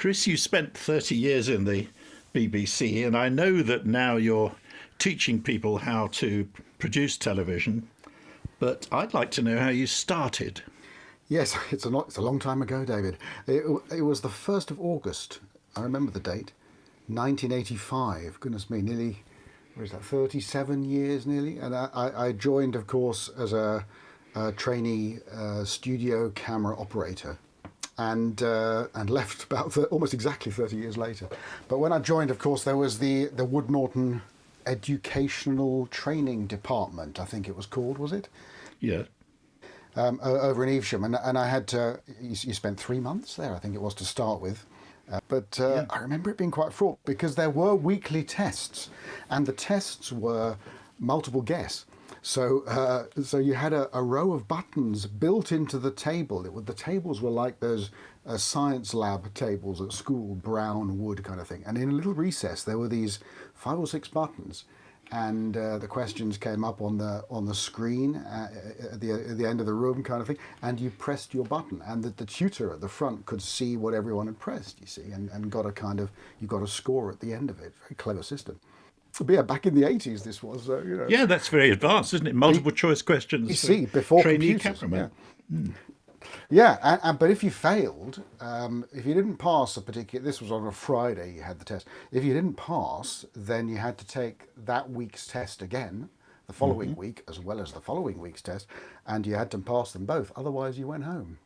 Chris, you spent 30 years in the BBC, and I know that now you're teaching people how to produce television, but I'd like to know how you started. Yes, it's a long time ago, David. It was the 1st of August. I remember the date, 1985. Goodness me, nearly, what is that, 37 years nearly? And I joined, of course, as a trainee studio camera operator and left about almost exactly 30 years later. But when I joined, of course, there was the Wood Norton Educational Training Department, I think it was called, was it? Yeah. Over in Evesham, and I had to. You spent 3 months there, I think it was, to start with. But I remember it being quite fraught because there were weekly tests, and the tests were multiple guess. So you had a row of buttons built into the table. The tables were like those science lab tables at school, brown wood kind of thing. And in a little recess, there were these 5 or 6 buttons. And the questions came up on the screen at the end of the room, kind of thing, and you pressed your button, and the tutor at the front could see what everyone had pressed, you see, and you got a score at the end of it. Very clever system. But yeah, back in the 80s, this was, Yeah, that's very advanced, isn't it? Multiple choice questions. You see, before trainee computers. cameraman. Yeah. Yeah, but if you failed, if you didn't pass this was on a Friday you had the test. If you didn't pass, then you had to take that week's test again, the following week, as well as the following week's test, and you had to pass them both. Otherwise, you went home.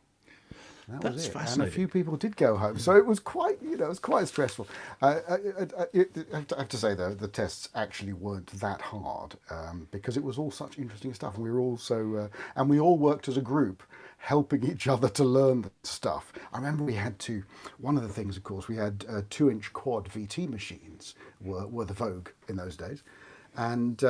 That That's was it. fascinating. And a few people did go home, so it was quite, stressful. I have to say, though, the tests actually weren't that hard because it was all such interesting stuff. And we were also, and we all worked as a group, helping each other to learn the stuff. I remember one of the things, of course, we had 2-inch quad VT machines were the vogue in those days. And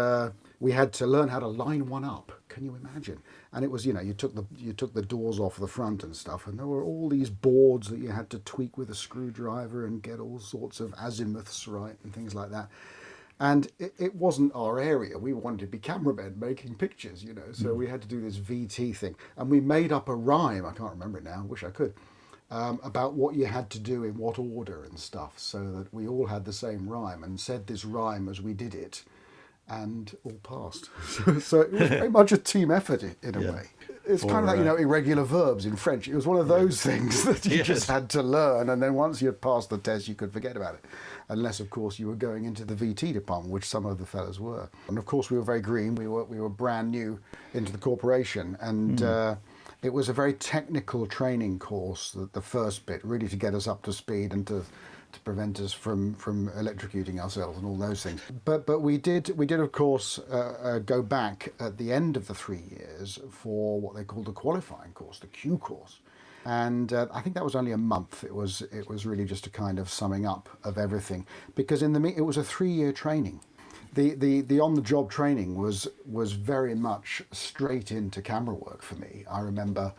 we had to learn how to line one up. Can you imagine? And it was, you took the doors off the front and stuff, and there were all these boards that you had to tweak with a screwdriver and get all sorts of azimuths right and things like that. And it wasn't our area. We wanted to be cameramen making pictures, so we had to do this VT thing. And we made up a rhyme, I can't remember it now, wish I could, about what you had to do in what order and stuff, so that we all had the same rhyme and said this rhyme as we did it, and all passed. So it was very much a team effort in a way. It's kind of like, irregular verbs in French. It was one of those things that you just had to learn, and then once you had passed the test, you could forget about it. Unless, of course, you were going into the VT department, which some of the fellas were. And, of course, we were very green. We were brand new into the corporation, and it was a very technical training course, the first bit, really to get us up to speed and to prevent us from electrocuting ourselves and all those things. But we did of course go back at the end of the 3 years for what they called the qualifying course, the Q course, and I think that was only a month. It was really just a kind of summing up of everything, because it was a 3-year training. The on-the-job training was very much straight into camera work for me. I remember.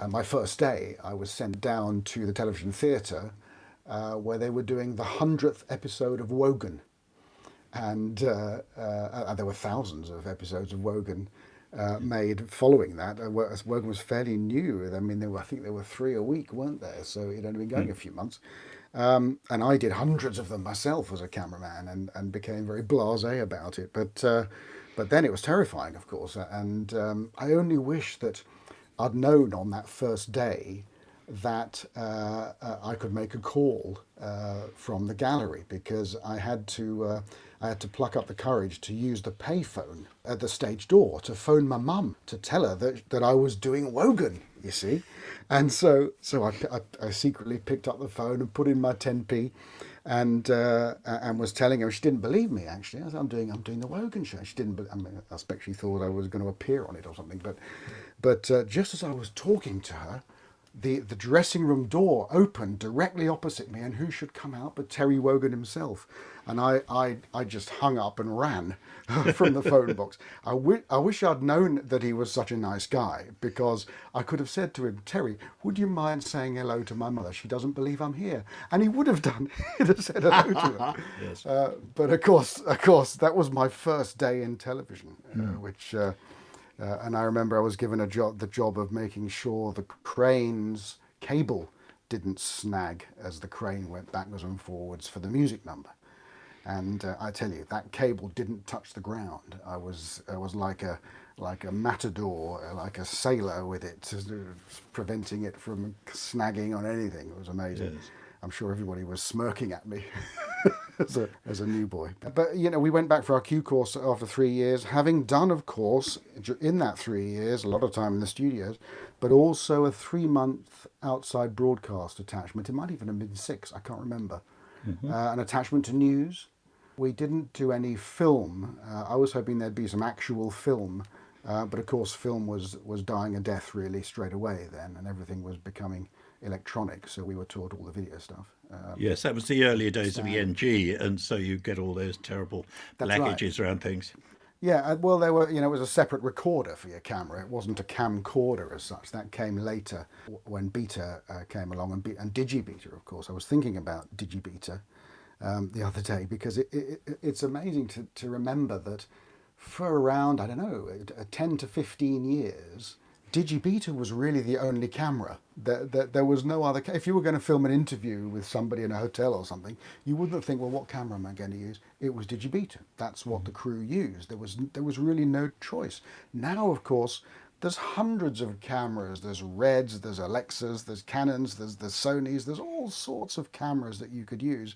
My first day, I was sent down to the television theatre where they were doing the 100th episode of Wogan. And there were thousands of episodes of Wogan made following that. Wogan was fairly new. I mean, I think there were 3 a week, weren't there? So it had only been going a few months. And I did hundreds of them myself as a cameraman and became very blasé about it. But then it was terrifying, of course. And I only wish that I'd known on that first day that I could make a call from the gallery, because I had to pluck up the courage to use the payphone at the stage door to phone my mum to tell her that I was doing Wogan, you see. And so I secretly picked up the phone and put in my 10p and was telling her. She didn't believe me, actually. I said, I'm doing the Wogan show. She didn't. I expect she thought I was going to appear on it or something. But just as I was talking to her, the dressing room door opened directly opposite me, and who should come out but Terry Wogan himself. And I just hung up and ran from the phone box. I wish I'd known that he was such a nice guy, because I could have said to him, Terry, would you mind saying hello to my mother? She doesn't believe I'm here. And he would have done. He'd have said hello to her. Yes. But of course, that was my first day in television, which... and I remember I was given the job of making sure the crane's cable didn't snag as the crane went backwards and forwards for the music number. And I tell you, that cable didn't touch the ground. I was like a matador, like a sailor with it, preventing it from snagging on anything. It was amazing. Yes. I'm sure everybody was smirking at me as a new boy. But we went back for our Q course after 3 years, having done, of course, in that 3 years, a lot of time in the studios, but also a 3-month outside broadcast attachment. It might even have been 6, I can't remember. An attachment to news. We didn't do any film. I was hoping there'd be some actual film, but of course film was dying a death really straight away then, and everything was becoming electronic, so we were taught all the video stuff. Yes, that was the early days of ENG, and so you get all those terrible blackages around things. Yeah, well, there were, it was a separate recorder for your camera. It wasn't a camcorder as such. That came later when Beta came along, and Digibeta, of course. I was thinking about Digibeta the other day, because it's amazing to remember that for around, I don't know, 10 to 15 years, Digibeta was really the only camera. There was no other. If you were going to film an interview with somebody in a hotel or something, you wouldn't think, well, what camera am I going to use? It was Digibeta. That's what the crew used. There was really no choice. Now, of course, there's hundreds of cameras. There's Reds, there's Alexas, there's Canons, there's Sonys. There's all sorts of cameras that you could use,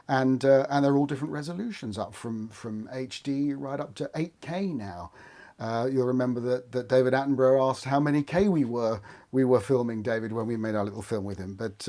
and they're all different resolutions, up from HD right up to 8K now. You'll remember that David Attenborough asked how many K we were filming, David, when we made our little film with him. But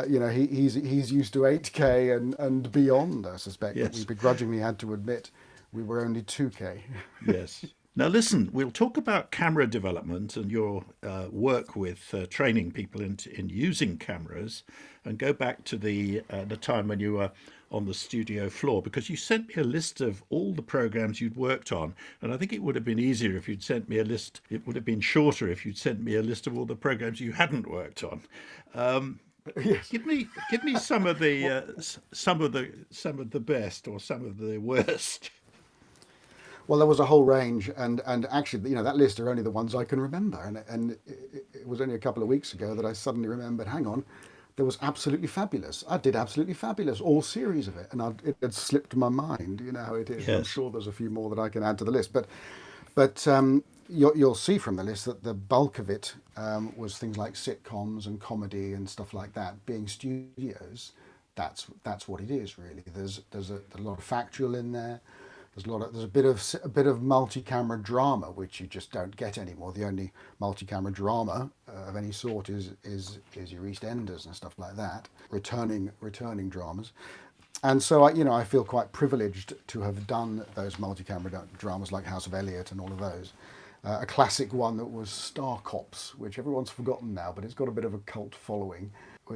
he's used to 8K and beyond, I suspect. Yes. But we begrudgingly had to admit we were only 2K. Yes. Now, listen, we'll talk about camera development and your work with training people in using cameras, and go back to the time when you were on the studio floor, because you sent me a list of all the programs you'd worked on, and I think it would have been easier if you'd sent me a list. It would have been shorter if you'd sent me a list of all the programs you hadn't worked on. Yes. Give me some of the best, or some of the worst. Well, there was a whole range, and actually, that list are only the ones I can remember, and it was only a couple of weeks ago that I suddenly remembered, hang on, there was Absolutely Fabulous. I did Absolutely Fabulous, all series of it, and it had slipped my mind. You know how it is. Yes. I'm sure there's a few more that I can add to the list, but you'll see from the list that the bulk of it was things like sitcoms and comedy and stuff like that. Being studios, that's what it is really. There's a lot of factual in there. There's a bit of multi-camera drama, which you just don't get anymore. The only multi-camera drama of any sort is your EastEnders and stuff like that, returning dramas. And so I feel quite privileged to have done those multi-camera dramas like House of Eliot and all of those. A classic one that was Star Cops, which everyone's forgotten now, but it's got a bit of a cult following,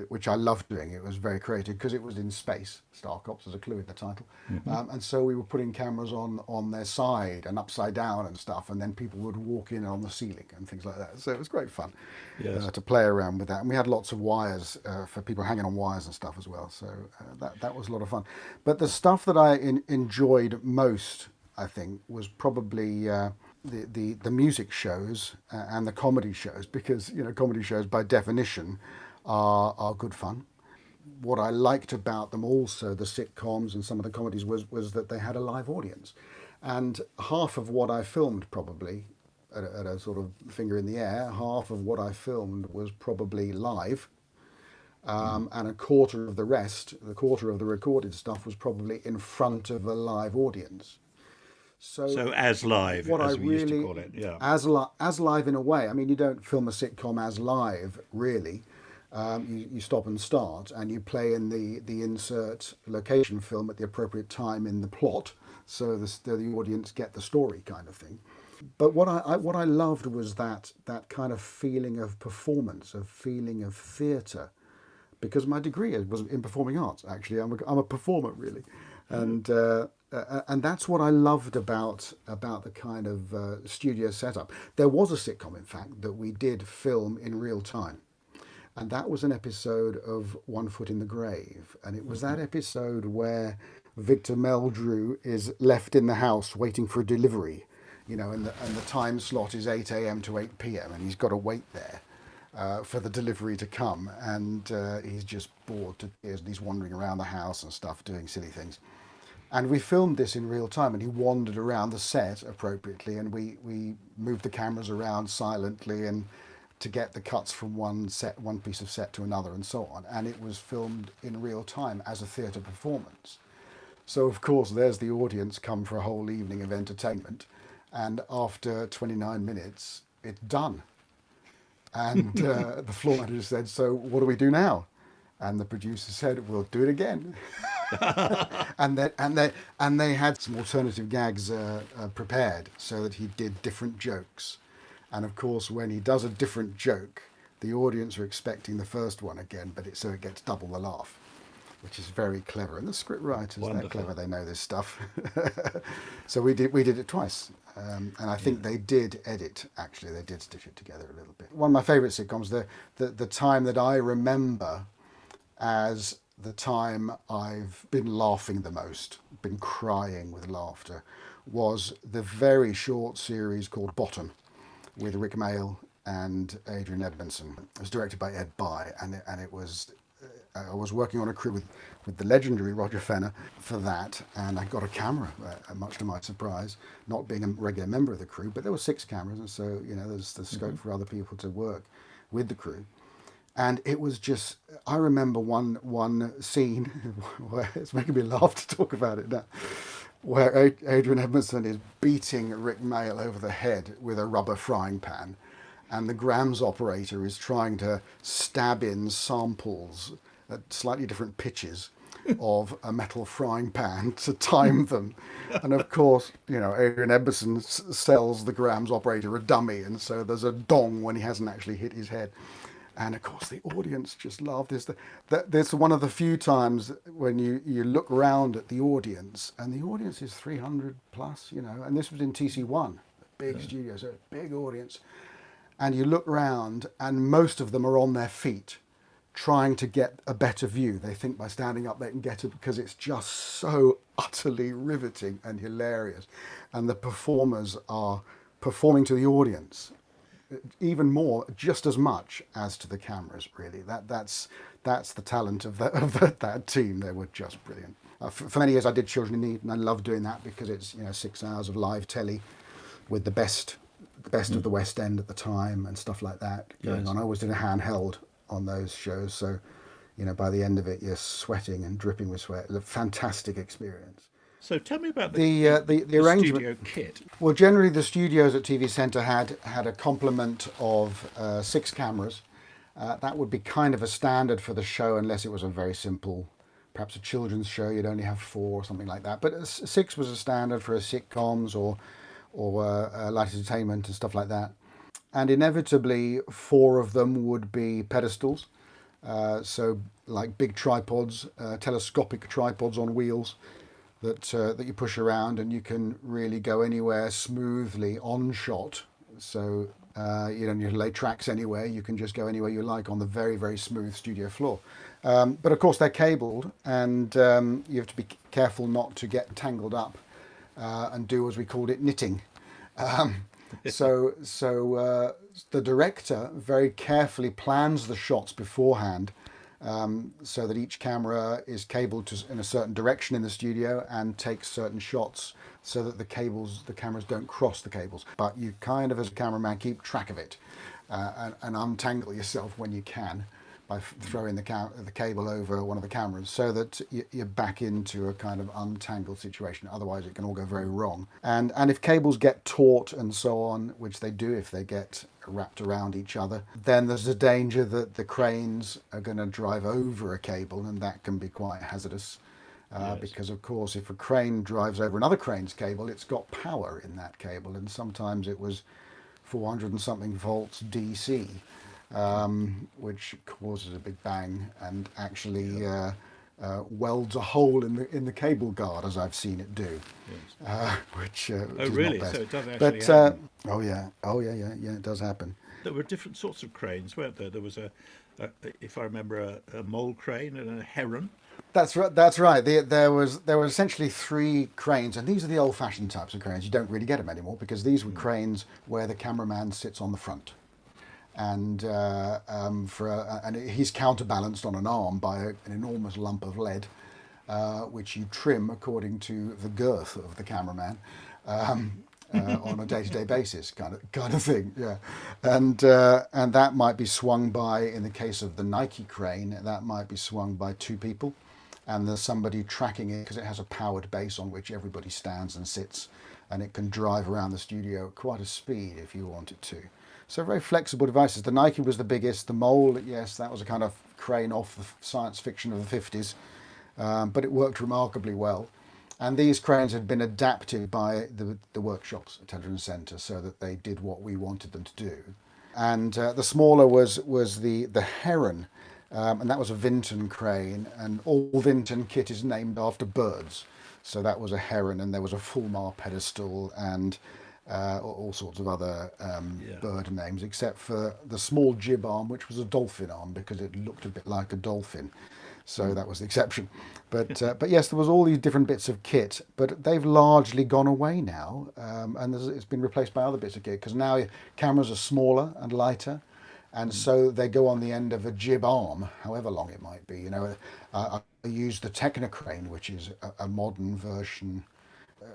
which I loved doing. It was very creative because it was in space. Star Cops, there's a clue in the title. And so we were putting cameras on their side and upside down and stuff, and then people would walk in on the ceiling and things like that. So it was great fun. Yes. To play around with that. And we had lots of wires for people hanging on wires and stuff as well. So that was a lot of fun. But the stuff that I enjoyed most, I think, was probably the music shows and the comedy shows, because comedy shows by definition are good fun. What I liked about them also, the sitcoms and some of the comedies, was that they had a live audience, and half of what I filmed, probably at a sort of finger in the air, half of what I filmed was probably live, and a quarter of the rest, the quarter of the recorded stuff, was probably in front of a live audience. So as live, as we used to call it, yeah. As live in a way. I mean, you don't film a sitcom as live, really. You stop and start, and you play in the insert location film at the appropriate time in the plot, so the audience get the story, kind of thing. But what I loved was that kind of feeling of performance, a feeling of theatre, because my degree was in performing arts. Actually, I'm a performer, really, and that's what I loved about the kind of studio setup. There was a sitcom, in fact, that we did film in real time. And that was an episode of One Foot in the Grave. And it was that episode where Victor Meldrew is left in the house waiting for a delivery, and the time slot is 8 a.m. to 8 p.m. and he's got to wait there. for the delivery to come, and he's just bored to tears, and he's wandering around the house and stuff, doing silly things. And we filmed this in real time, and he wandered around the set appropriately, and we moved the cameras around silently and to get the cuts from one piece of set to another, and so on. And it was filmed in real time as a theatre performance. So of course, there's the audience come for a whole evening of entertainment, and after 29 minutes, it's done. And the floor manager said, "So what do we do now?" And the producer said, "We'll do it again." and they had some alternative gags prepared so that he did different jokes. And of course, when he does a different joke, the audience are expecting the first one again, so it gets double the laugh, which is very clever. And the script writers, Wonderful. they're clever, they know this stuff. So we did it twice. And I think they did edit, actually, they did stitch it together a little bit. One of my favourite sitcoms, the time that I remember as the time I've been laughing the most, been crying with laughter, was the very short series called Bottom with Rick Mayall and Adrian Edmondson. It was directed by Ed Bye, and it was I was working on a crew with the legendary Roger Fenner for that, and I got a camera, much to my surprise, not being a regular member of the crew, but there were 6 cameras, and so there's the scope for other people to work with the crew. And it was just, I remember one scene where it's making me laugh to talk about it now, where Adrian Edmondson is beating Rick Mayall over the head with a rubber frying pan, and the grams operator is trying to stab in samples at slightly different pitches of a metal frying pan to time them. And of course, Adrian Edmondson sells the grams operator a dummy, and so there's a dong when he hasn't actually hit his head. And of course, the audience just laughed. That's one of the few times when you look around at the audience, and the audience is 300 plus, and this was in TC1, big studio, so big audience. And you look around, and most of them are on their feet, trying to get a better view. They think by standing up they can get it, because it's just so utterly riveting and hilarious. And the performers are performing to the audience even more, just as much as to the cameras, really. That's the talent of that team. They were just brilliant. For many years I did Children in Need, and I loved doing that because it's 6 hours of live telly with the best of the West End at the time and stuff like that going on. I always did a handheld on those shows, so by the end of it you're sweating and dripping with sweat. It was a fantastic experience. So tell me about the arrangement. studio kit. Well, generally the studios at TV Centre had a complement of 6 cameras. That would be kind of a standard for the show, unless it was a very simple, perhaps a children's show. You'd only have 4 or something like that. But 6 was a standard for a sitcoms or light entertainment and stuff like that. And inevitably 4 of them would be pedestals. So like big tripods, telescopic tripods on wheels that you push around, and you can really go anywhere smoothly on shot. So you don't need to lay tracks anywhere. You can just go anywhere you like on the very, very smooth studio floor. But of course they're cabled, and you have to be careful not to get tangled up and do, as we called it, knitting. So the director very carefully plans the shots beforehand, so that each camera is cabled in a certain direction in the studio and takes certain shots, so that the cameras don't cross the cables. But you kind of, as a cameraman, keep track of it and untangle yourself when you can by throwing the cable over one of the cameras, so that you're back into a kind of untangled situation. Otherwise it can all go very wrong. And if cables get taut and so on, which they do if they get wrapped around each other, then there's a danger that the cranes are going to drive over a cable, and that can be quite hazardous. Because of course if a crane drives over another crane's cable, it's got power in that cable, and sometimes it was 400 and something volts DC. Which causes a big bang and actually welds a hole in the cable guard, as I've seen it do. Yes. Which Oh, is really? not best. So it does actually happen. Oh yeah, it does happen. There were different sorts of cranes, weren't there? There was if I remember, a mole crane and a heron. That's right. There were essentially 3 cranes, and these are the old-fashioned types of cranes. You don't really get them anymore, because these were cranes where the cameraman sits on the front. and and he's counterbalanced on an arm by an enormous lump of lead, which you trim according to the girth of the cameraman. On a day-to-day basis, kind of thing, yeah, and that might be swung by, in the case of the Nike crane, that might be swung by two people, and there's somebody tracking it because it has a powered base on which everybody stands and sits, and it can drive around the studio at quite a speed if you want it to. So very flexible devices. The Nike was the biggest. The Mole, yes, that was a kind of crane off the science fiction of the 50s, but it worked remarkably well. And these cranes had been adapted by the workshops at Television Centre so that they did what we wanted them to do. And the smaller was the Heron, and that was a Vinton crane, and all Vinton kit is named after birds. So that was a Heron, and there was a Fulmar pedestal, and all sorts of other Yeah. bird names, except for the small jib arm, which was a dolphin arm because it looked a bit like a dolphin. So that was the exception. But yes, there was all these different bits of kit, but they've largely gone away now, and it's been replaced by other bits of kit because now cameras are smaller and lighter, and so they go on the end of a jib arm, however long it might be. You know, I use the Technocrane, which is a modern version,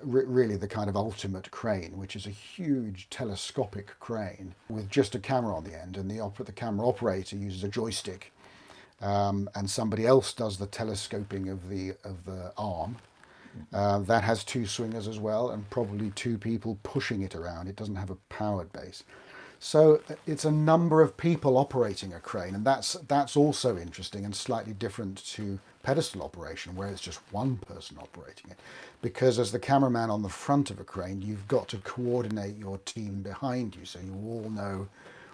really the kind of ultimate crane, which is a huge telescopic crane with just a camera on the end, and the camera operator uses a joystick, and somebody else does the telescoping of the arm. That has two swingers as well, and probably two people pushing it around. It doesn't have a powered base. So it's a number of people operating a crane, and that's also interesting and slightly different to pedestal operation, where it's just one person operating it. Because as the cameraman on the front of a crane, you've got to coordinate your team behind you so you all know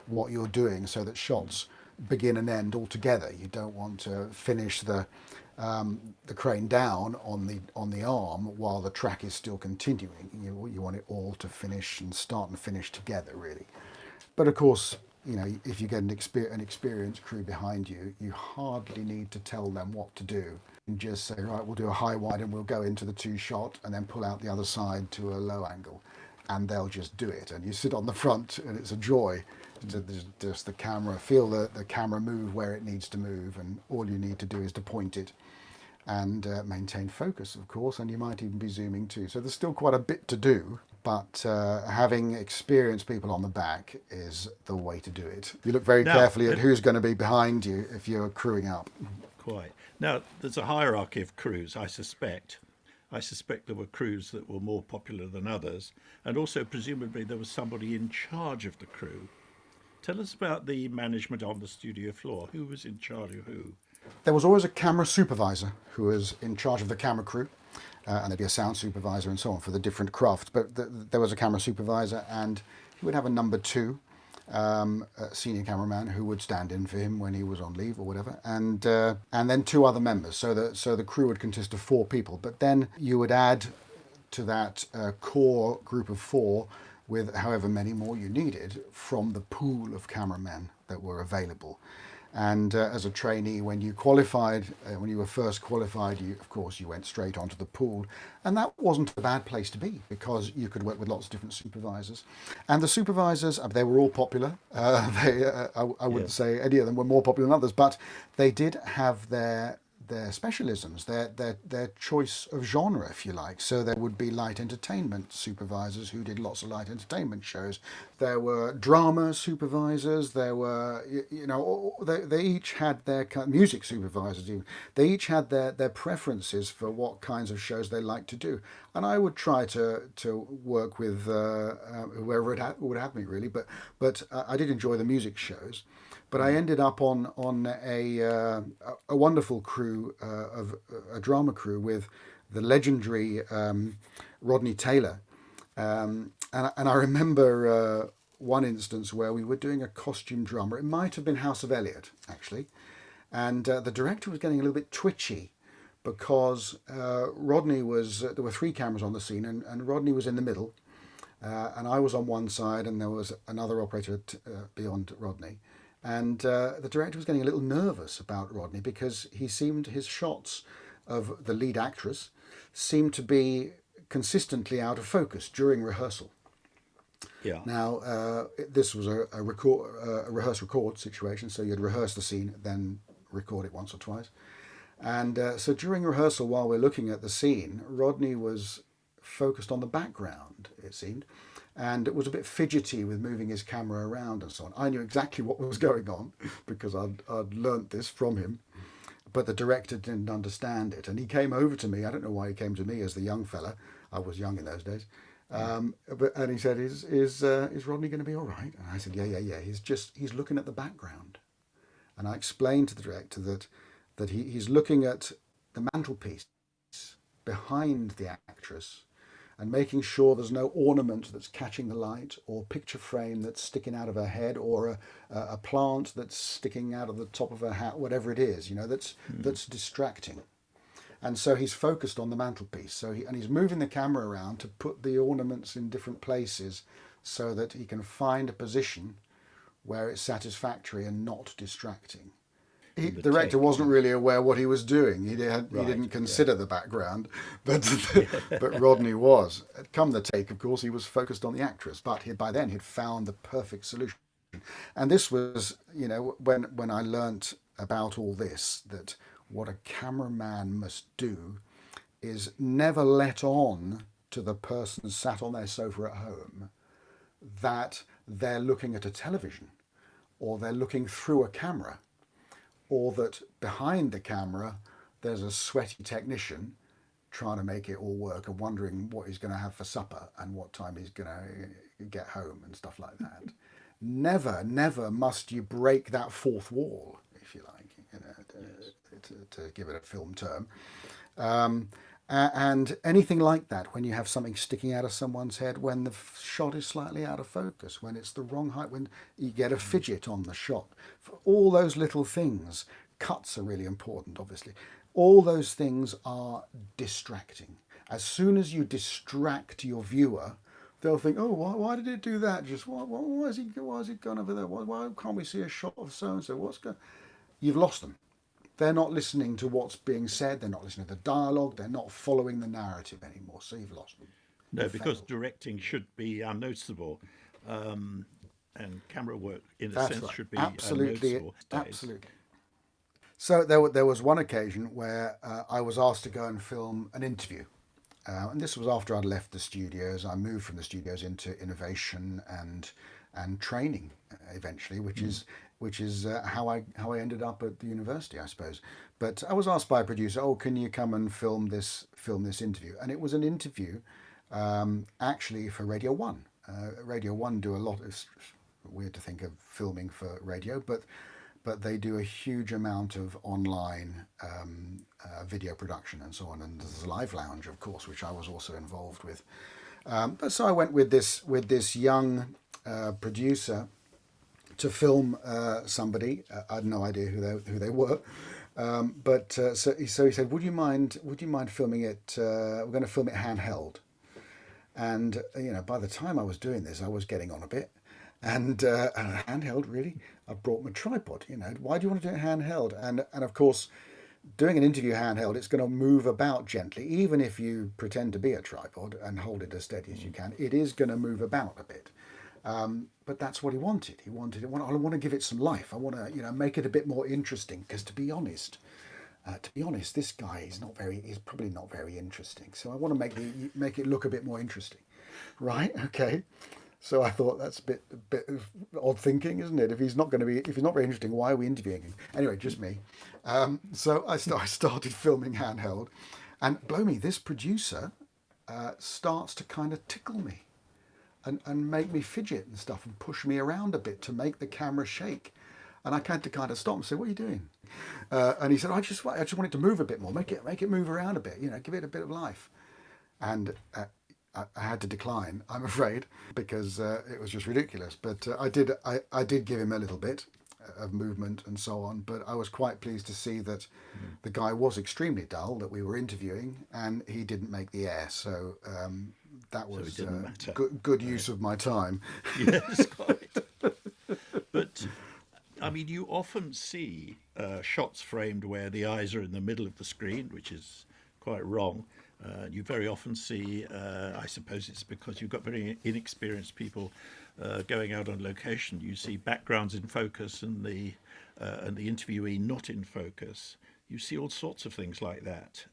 what you're doing, so that shots begin and end all together. You don't want to finish the crane down on the arm while the track is still continuing. You want it all to finish and start and finish together, really. But of course, you know, if you get an experienced crew behind you, you hardly need to tell them what to do. You just say, right, we'll do a high wide and we'll go into the two shot and then pull out the other side to a low angle, and they'll just do it. And you sit on the front, and it's a joy to just the camera, feel the camera move where it needs to move, and all you need to do is to point it and maintain focus, of course, and you might even be zooming too. So there's still quite a bit to do, but having experienced people on the back is the way to do it. You look very Now, carefully at who's going to be behind you if you're crewing up. quite. Now, there's a hierarchy of crews, I suspect. I suspect there were crews that were more popular than others, and also presumably there was somebody in charge of the crew. Tell us about the management on the studio floor. Who was in charge of who? There was always a camera supervisor who was in charge of the camera crew, and there'd be a sound supervisor and so on for the different crafts. But there was a camera supervisor, and he would have a number two, a senior cameraman who would stand in for him when he was on leave or whatever, and then two other members. So the crew would consist of four people. But then you would add to that core group of four with however many more you needed from the pool of cameramen that were available. And as a trainee, when you qualified, when you were first qualified, of course, you went straight onto the pool. And that wasn't a bad place to be because you could work with lots of different supervisors. And the supervisors, they were all popular. I wouldn't Yes. say any of them were more popular than others, but they did have their specialisms, their choice of genre, if you like. So there would be light entertainment supervisors who did lots of light entertainment shows. There were drama supervisors. There were, they each had their music supervisors. Even they each had their preferences for what kinds of shows they liked to do. And I would try to work with whoever it would have me, really. But I did enjoy the music shows. But I ended up on a wonderful crew of a drama crew with the legendary Rodney Taylor, and I remember one instance where we were doing a costume drama. It might have been House of Eliot actually, and the director was getting a little bit twitchy because Rodney was. There were three cameras on the scene, and Rodney was in the middle, and I was on one side, and there was another operator beyond Rodney. And the director was getting a little nervous about Rodney because his shots of the lead actress seemed to be consistently out of focus during rehearsal. Yeah. Now, this was a rehearse record situation, so you'd rehearse the scene, then record it once or twice. And so during rehearsal, while we're looking at the scene, Rodney was focused on the background, it seemed, and it was a bit fidgety with moving his camera around and so on. I knew exactly what was going on because I'd learnt this from him, but the director didn't understand it. And he came over to me. I don't know why he came to me as the young fella. I was young in those days. And he said, "Is Rodney going to be all right?" And I said, "Yeah. He's looking at the background." And I explained to the director that he's looking at the mantelpiece behind the actress and making sure there's no ornament that's catching the light or picture frame that's sticking out of her head or a plant that's sticking out of the top of her hat, whatever it is, that's distracting. And so he's focused on the mantelpiece. And he's moving the camera around to put the ornaments in different places so that he can find a position where it's satisfactory and not distracting. The director wasn't really aware what he was doing. He didn't consider the background, but but Rodney was. Come the take, of course, he was focused on the actress, but by then he'd found the perfect solution. And this was, when I learnt about all this, that what a cameraman must do is never let on to the person sat on their sofa at home that they're looking at a television or they're looking through a camera, or that behind the camera there's a sweaty technician trying to make it all work and wondering what he's going to have for supper and what time he's going to get home and stuff like that. Never must you break that fourth wall, if you like, to give it a film term. And anything like that, when you have something sticking out of someone's head, when the shot is slightly out of focus, when it's the wrong height, when you get a fidget on the shot, for all those little things, cuts are really important, obviously. All those things are distracting. As soon as you distract your viewer, they'll think, "Oh, why did it do that? Just why is he gone over there? Why can't we see a shot of so and so? What's going?" You've lost them. They're not listening to what's being said. They're not listening to the dialogue. They're not following the narrative anymore. So you've lost them. No, because directing should be unnoticeable, and camera work, in a That's sense, right. should be Absolutely, unnoticeable. absolutely. So there was one occasion where I was asked to go and film an interview. And this was after I'd left the studios. I moved from the studios into innovation and training eventually, which is how I ended up at the university, I suppose. But I was asked by a producer, "Oh, can you come and film this interview?" And it was an interview, actually for Radio One. Radio One do a lot. It's weird to think of filming for radio, but they do a huge amount of online video production and so on. And there's a live lounge, of course, which I was also involved with. But so I went with this young producer to film somebody. I had no idea who they were. So he said, "Would you mind filming it? We're going to film it handheld." And by the time I was doing this, I was getting on a bit. And handheld, really? I brought my tripod. Why do you want to do it handheld? And of course, doing an interview handheld, it's going to move about gently, even if you pretend to be a tripod and hold it as steady as you can. It is going to move about a bit. But that's what he wanted. I want to give it some life. I want to, make it a bit more interesting. Because to be honest, this guy is probably not very interesting. So I want to make it look a bit more interesting, right? Okay. So I thought that's a bit of odd thinking, isn't it? If he's not very interesting, why are we interviewing him? Anyway, just me. So I started filming handheld, and blow me, this producer starts to kind of tickle me, and make me fidget and stuff, and push me around a bit to make the camera shake. And I had to kind of stop and say, "What are you doing?" And he said, "I just want it to move a bit more, make it move around a bit, give it a bit of life." And I had to decline, I'm afraid, because it was just ridiculous. But I did give him a little bit of movement and so on. But I was quite pleased to see that the guy was extremely dull that we were interviewing, and he didn't make the air. So that was good use of my time. Yes, quite. But I mean, you often see shots framed where the eyes are in the middle of the screen, which is quite wrong. You very often see, I suppose it's because you've got very inexperienced people going out on location. You see backgrounds in focus and the interviewee not in focus. You see all sorts of things like that.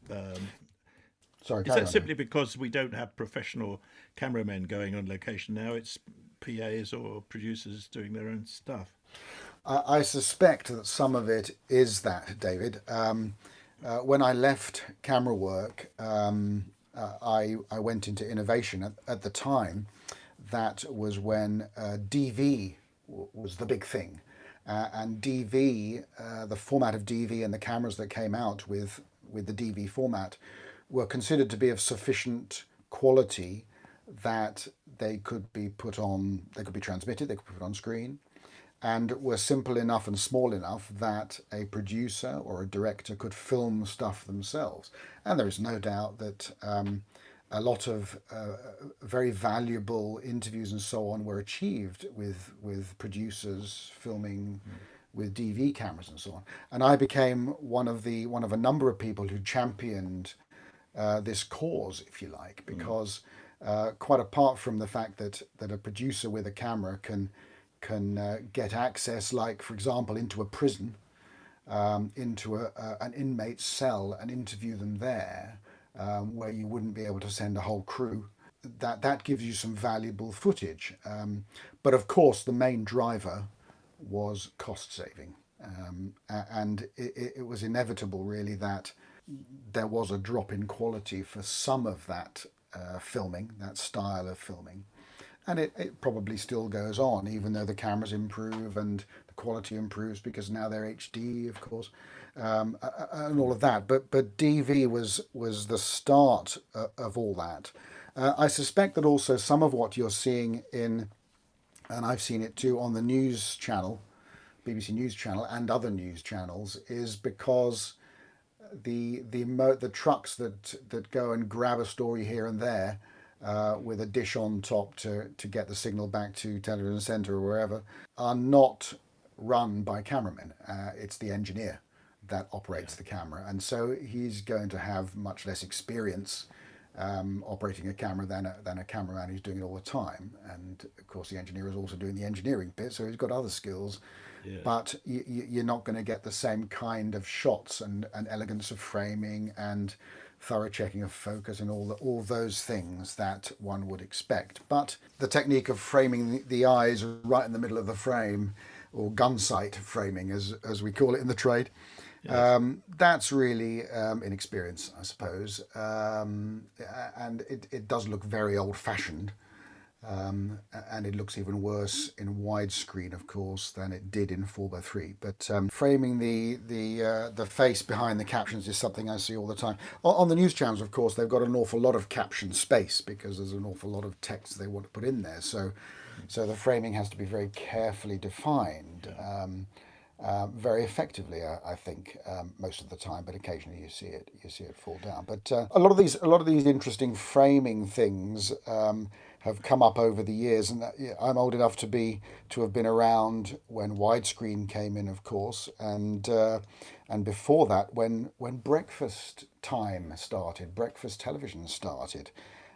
Sorry, Is carry that on, David. simply because we don't have professional cameramen going on location now? It's PAs or producers doing their own stuff. I suspect that some of it is that, David. When I left camera work, I went into innovation. At the time, that was when DV was the big thing. And DV, the format of DV and the cameras that came out with the DV format were considered to be of sufficient quality that they could be put on, they could be transmitted, they could be put on screen, and were simple enough and small enough that a producer or a director could film stuff themselves. And there is no doubt that a lot of very valuable interviews and so on were achieved with producers filming with DV cameras and so on. And I became one of a number of people who championed this cause, if you like, because quite apart from the fact that a producer with a camera can get access, like for example, into a prison, into an inmate's cell, and interview them there, where you wouldn't be able to send a whole crew. That gives you some valuable footage. But of course, the main driver was cost saving, and it was inevitable, really, that there was a drop in quality for some of that filming, that style of filming. And it probably still goes on, even though the cameras improve and the quality improves because now they're HD, of course, and all of that. But DV was the start of all that. I suspect that also some of what you're seeing and I've seen it too on the news channel, BBC News Channel, and other news channels, is because the trucks that go and grab a story here and there with a dish on top to get the signal back to television centre or wherever are not run by cameramen. It's the engineer that Yeah. operates the camera, and so he's going to have much less experience operating a camera than a cameraman who's doing it all the time. And of course, the engineer is also doing the engineering bit, so he's got other skills. Yes. But you're not going to get the same kind of shots and elegance of framing and thorough checking of focus and all those things that one would expect. But the technique of framing the eyes right in the middle of the frame, or gun sight framing, as we call it in the trade, Yes. that's really inexperience, I suppose, and it does look very old-fashioned, and it looks even worse in widescreen, of course, than it did in 4:3. But framing the face behind the captions is something I see all the time. On the news channels, of course, they've got an awful lot of caption space because there's an awful lot of text they want to put in there. So the framing has to be very carefully defined. Yeah. Very effectively, I think, most of the time, but occasionally you see it fall down. But a lot of these interesting framing things have come up over the years, and yeah, I'm old enough to have been around when widescreen came in, of course, and before that, when breakfast time started, breakfast television started.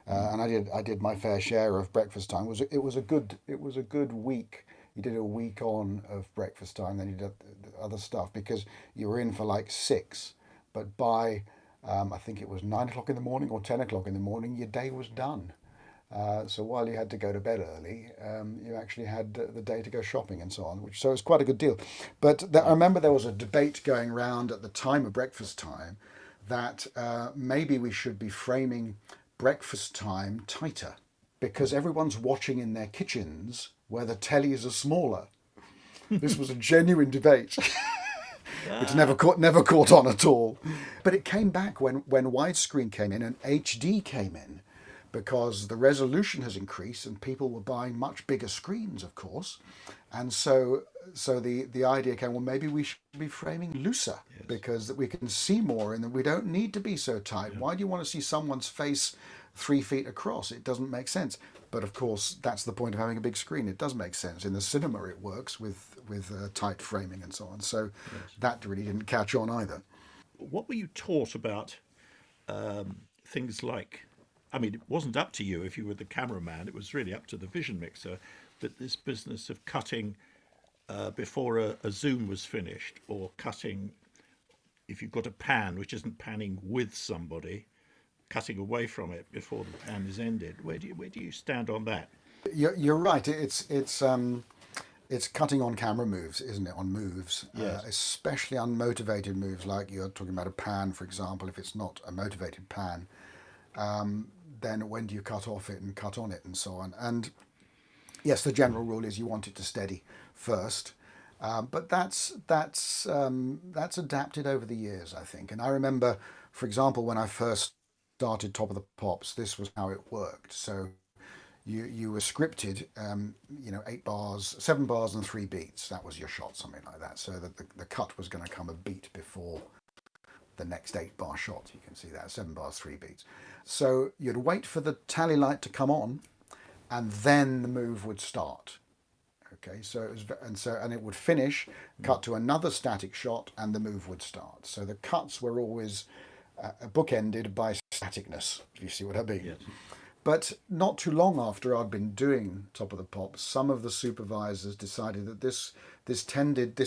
And I did my fair share of breakfast time. It was a good week. You did a week on of breakfast time, then you did other stuff because you were in for like 6, but by I think it was 9 o'clock in the morning or 10 o'clock in the morning, your day was done. So while you had to go to bed early, you actually had the day to go shopping and so on, which so it's quite a good deal. But I Yes. remember there was a debate going around at the time of breakfast time that maybe we should be framing breakfast time tighter because everyone's watching in their kitchens where the tellies are smaller. This was a genuine debate, which Ah. never caught on at all. But it came back when widescreen came in and HD came in, because the resolution has increased and people were buying much bigger screens, of course, and so the idea came, well, maybe we should be framing looser Yes. because that we can see more and that we don't need to be so tight. Yeah. Why do you want to see someone's face 3 feet across? It doesn't make sense. But of course, that's the point of having a big screen. It does make sense. In the cinema, it works with tight framing and so on. So Yes. that really didn't catch on either. What were you taught about things like, I mean, it wasn't up to you if you were the cameraman, it was really up to the vision mixer, that this business of cutting before a zoom was finished, or cutting if you've got a pan which isn't panning with somebody, cutting away from it before the pan is ended. Where do you stand on that? You're right. It's cutting on camera moves, isn't it? On moves, Yes. especially unmotivated moves, like you're talking about a pan, for example. If it's not a motivated pan, then when do you cut off it and cut on it and so on? And yes, the general rule is you want it to steady first, but that's adapted over the years, I think. And I remember, for example, when I first started Top of the Pops, this was how it worked. So you were scripted, 8 bars, 7 bars and 3 beats. That was your shot, something like that. So that the cut was going to come a beat before the next 8 bar shot. You can see that 7 bars, 3 beats. So you'd wait for the tally light to come on, and then the move would start. Okay, so it was, and it would finish, cut to another static shot, and the move would start. So the cuts were always bookended by staticness, if you see what I mean. Yes. But not too long after I'd been doing Top of the Pops, some of the supervisors decided that this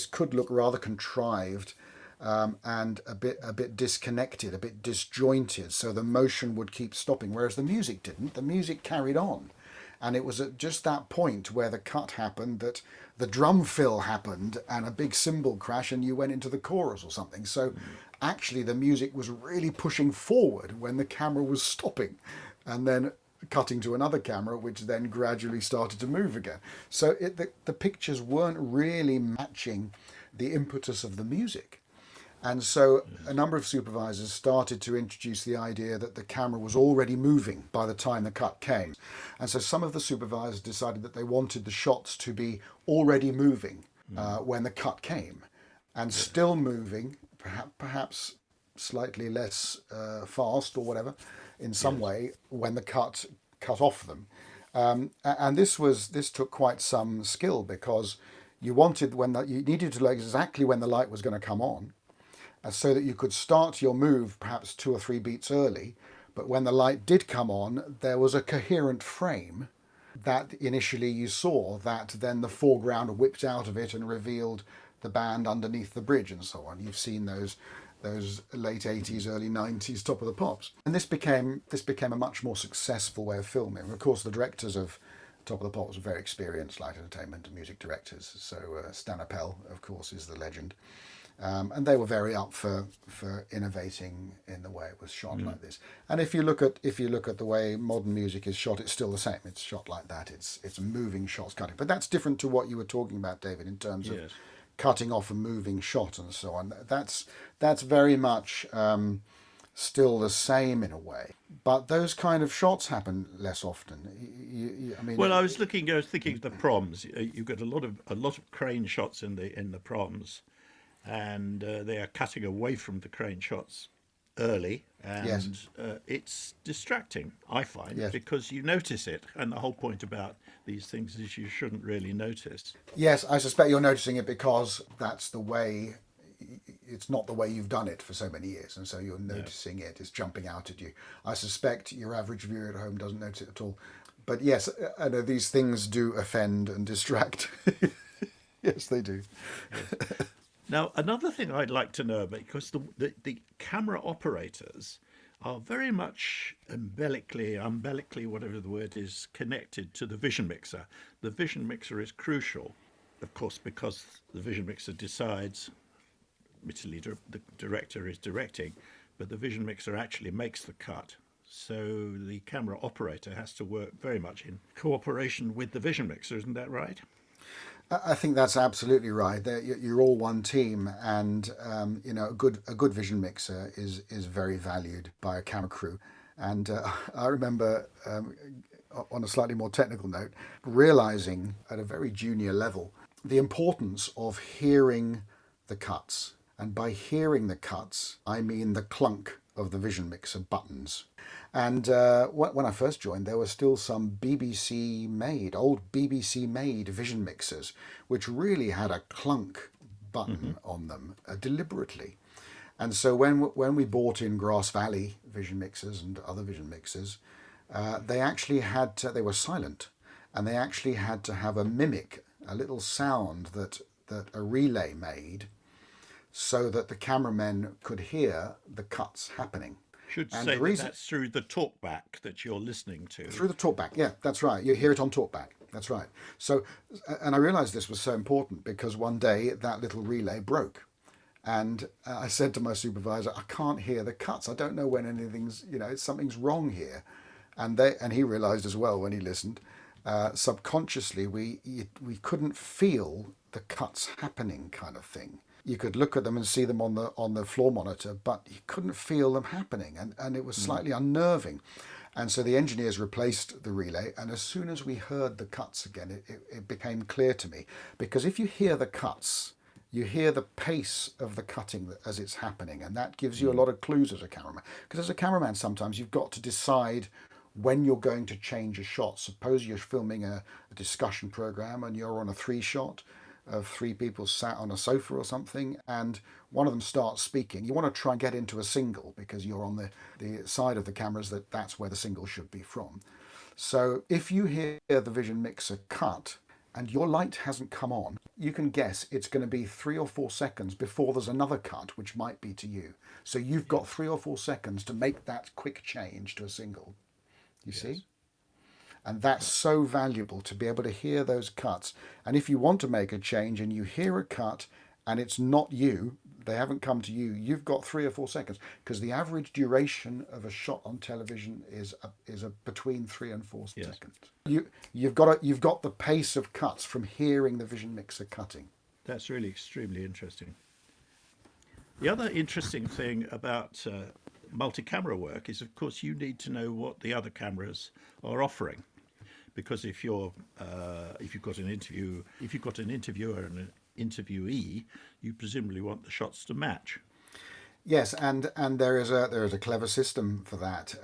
could look rather contrived, and a bit disconnected, a bit disjointed. So the motion would keep stopping, whereas the music didn't. The music carried on. And it was at just that point where the cut happened that the drum fill happened and a big cymbal crash and you went into the chorus or something. So actually the music was really pushing forward when the camera was stopping, and then cutting to another camera which then gradually started to move again. So the pictures weren't really matching the impetus of the music. And so a number of supervisors started to introduce the idea that the camera was already moving by the time the cut came. And so some of the supervisors decided that they wanted the shots to be already moving when the cut came, and still moving, perhaps slightly less fast or whatever, in some way, when the cut off them. And this took quite some skill, because you needed to know exactly when the light was going to come on, so that you could start your move perhaps 2 or 3 beats early, but when the light did come on, there was a coherent frame that initially you saw, that then the foreground whipped out of it and revealed the band underneath the bridge and so on. You've seen those late 80s, early 90s Top of the Pops. And this became a much more successful way of filming. Of course, the directors of Top of the Pops were very experienced light entertainment and music directors. So Stan Appel, of course, is the legend. And they were very up for innovating in the way it was shot like this. And if you look at the way modern music is shot, it's still the same. It's shot like that. It's moving shots, cutting. But that's different to what you were talking about, David, in terms of Yes. cutting off a moving shot and so on. That's very much still the same in a way. But those kind of shots happen less often. I mean, Well, I was thinking of the proms. You get a lot of crane shots in the proms, and they are cutting away from the crane shots early, and Yes. it's distracting, I find, Yes. because you notice it, and the whole point about these things is you shouldn't really notice. Yes, I suspect you're noticing it because that's the way. It's not the way you've done it for so many years, and so you're noticing it. It's jumping out at you. I suspect your average viewer at home doesn't notice it at all. But yes, I know these things do offend and distract. Yes, they do. Now, another thing I'd like to know about, because the camera operators are very much umbilically, whatever the word is, connected to the vision mixer. The vision mixer is crucial, of course, because the vision mixer decides, admittedly the director is directing, but the vision mixer actually makes the cut. So the camera operator has to work very much in cooperation with the vision mixer, isn't that right? I think that's absolutely right. You're all one team, and a good vision mixer is very valued by a camera crew. And I remember, on a slightly more technical note, realizing at a very junior level the importance of hearing the cuts. And by hearing the cuts, I mean the clunk of the vision mixer buttons. And when I first joined, there were still some old BBC made vision mixers, which really had a clunk button on them deliberately. And so when we bought in Grass Valley vision mixers and other vision mixers, they actually they were silent, and they actually had to have a mimic, a little sound that a relay made, so that the cameramen could hear the cuts happening. Should And say the that reason that's through the talkback that you're listening to. through the talkback, yeah, that's right. You hear it on talkback. That's right. So, and I realised this was so important because one day that little relay broke. And I said to my supervisor, I can't hear the cuts. I don't know when anything's, something's wrong here. And he realised as well when he listened, subconsciously we couldn't feel the cuts happening, kind of thing. You could look at them and see them on the floor monitor, but you couldn't feel them happening, and it was slightly unnerving. And so the engineers replaced the relay, and as soon as we heard the cuts again, it became clear to me, because if you hear the cuts, you hear the pace of the cutting as it's happening, and that gives you a lot of clues as a cameraman. Because as a cameraman, sometimes you've got to decide when you're going to change a shot. Suppose you're filming a discussion program and you're on a 3 shot of 3 people sat on a sofa or something, and one of them starts speaking. You want to try and get into a single because you're on the side of the cameras that's where the single should be from. So if you hear the vision mixer cut and your light hasn't come on, you can guess it's going to be 3 or 4 seconds before there's another cut, which might be to you. So you've got 3 or 4 seconds to make that quick change to a single. You see? And that's so valuable to be able to hear those cuts. And if you want to make a change and you hear a cut and it's not you, they haven't come to you, you've got 3 or 4 seconds, because the average duration of a shot on television is between 3 and 4 seconds. You've got the pace of cuts from hearing the vision mixer cutting. That's really extremely interesting. The other interesting thing about multi-camera work is, of course, you need to know what the other cameras are offering, because if you've got an interviewer and an interviewee, you presumably want the shots to match. Yes, and there is a clever system for that.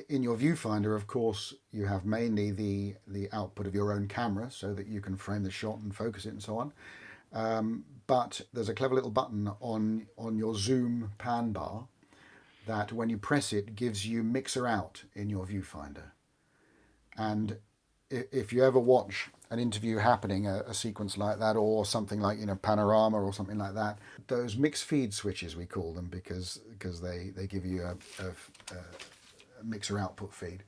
In your viewfinder, of course, you have mainly the output of your own camera, so that you can frame the shot and focus it and so on. But there's a clever little button on your zoom pan bar that when you press it gives you mixer out in your viewfinder. And if you ever watch an interview happening, a sequence like that, or something like panorama or something like that, those mixed feed switches, we call them, because they give you a mixer output feed.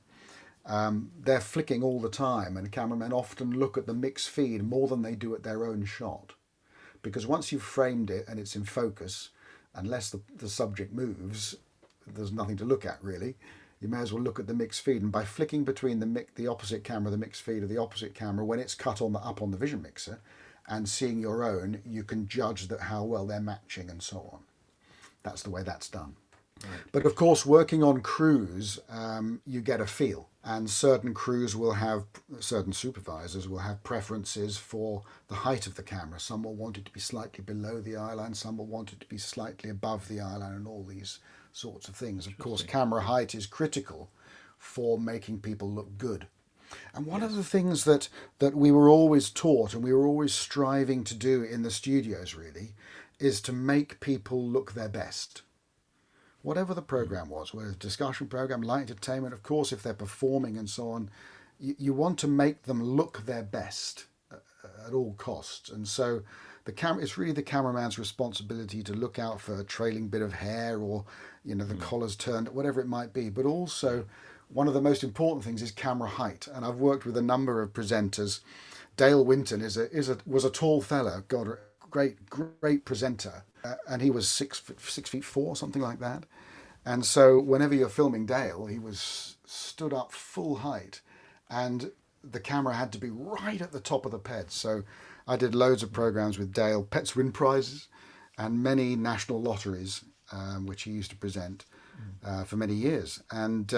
They're flicking all the time, and cameramen often look at the mixed feed more than they do at their own shot, because once you've framed it and it's in focus, unless the subject moves, there's nothing to look at really. You may as well look at the mixed feed, and by flicking between the opposite camera, the mixed feed of the opposite camera, when it's cut up on the vision mixer, and seeing your own, you can judge that how well they're matching and so on. That's the way that's done. Right. But of course, working on crews, you get a feel, and certain supervisors will have preferences for the height of the camera. Some will want it to be slightly below the eye line, some will want it to be slightly above the eye line, and all these sorts of things. Of course, camera height is critical for making people look good. And one of the things that we were always taught, and we were always striving to do in the studios really, is to make people look their best. Whatever the program was, whether it's a discussion program, light entertainment, of course, if they're performing and so on, you want to make them look their best at all costs. And so it's really the cameraman's responsibility to look out for a trailing bit of hair, or the collar's turned, whatever it might be. But also, one of the most important things is camera height. And I've worked with a number of presenters. Dale Winton was a tall fella, God, great presenter, and he was 6'4", something like that. And so whenever you're filming Dale, he was stood up full height, and the camera had to be right at the top of the ped. So I did loads of programs with Dale, Pets Win Prizes, and many national lotteries, which he used to present for many years. And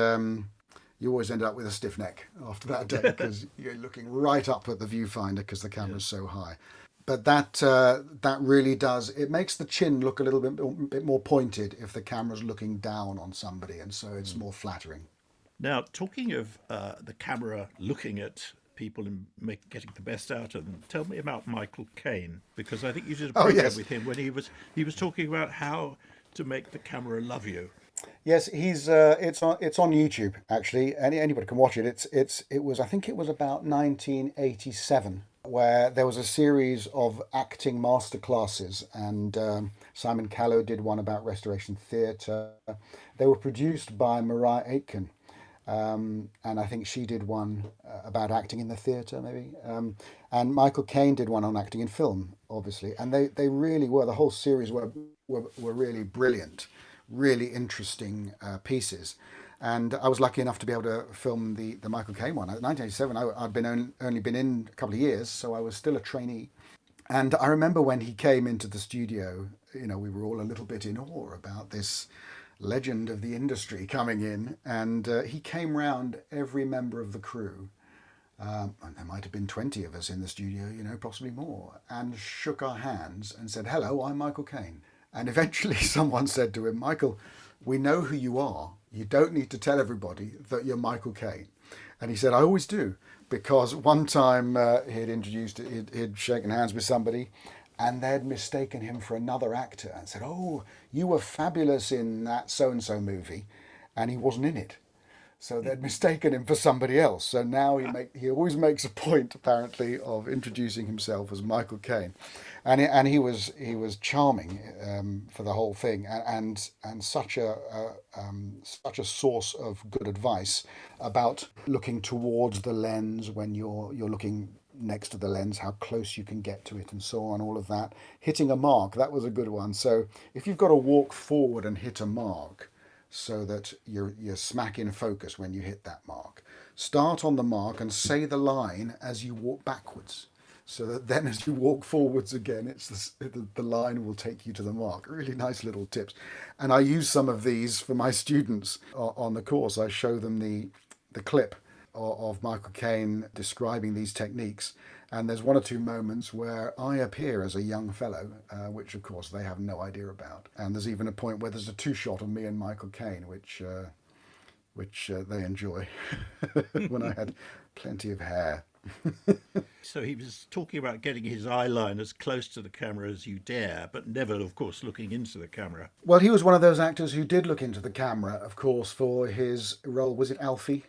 you always end up with a stiff neck after that day, because you're looking right up at the viewfinder because the camera's so high. But that really does, it makes the chin look a little bit more pointed if the camera's looking down on somebody, and so it's more flattering. Now, talking of the camera looking at people and getting the best out of them, tell me about Michael Kane, because I think you did a program with him when he was talking about how to make the camera love you? Yes, he's it's on YouTube actually. Anybody can watch it. It was, I think it was about 1987, where there was a series of acting masterclasses, and Simon Callow did one about restoration theatre. They were produced by Mariah Aitken, and I think she did one about acting in the theatre, maybe. And Michael Caine did one on acting in film, obviously. And they really were, the whole series were really brilliant, really interesting pieces. And I was lucky enough to be able to film the Michael Caine one. In 1987, I'd only been in a couple of years, so I was still a trainee. And I remember when he came into the studio, we were all a little bit in awe about this legend of the industry coming in. And he came round every member of the crew, and there might have been 20 of us in the studio, possibly more, and shook our hands and said, "Hello, I'm Michael Caine." And eventually someone said to him, "Michael, we know who you are. You don't need to tell everybody that you're Michael Caine." And he said, "I always do." Because one time he'd shaken hands with somebody, and they'd mistaken him for another actor and said, "Oh, you were fabulous in that so-and-so movie." And he wasn't in it. So they'd mistaken him for somebody else. So now he always makes a point, apparently, of introducing himself as Michael Caine, and he was charming for the whole thing, and such a source of good advice about looking towards the lens when you're looking next to the lens, how close you can get to it, and so on. All of that, hitting a mark, that was a good one. So if you've got to walk forward and hit a mark, so that you're smack in focus when you hit that mark. Start on the mark and say the line as you walk backwards, so that then as you walk forwards again, the line will take you to the mark. Really nice little tips, and I use some of these for my students on the course. I show them the clip of Michael Caine describing these techniques. And there's one or two moments where I appear as a young fellow, which of course they have no idea about. And there's even a point where there's a two-shot of me and Michael Caine, which they enjoy, when I had plenty of hair. So he was talking about getting his eye line as close to the camera as you dare, but never, of course, looking into the camera. Well, he was one of those actors who did look into the camera, of course, for his role. Was it Alfie?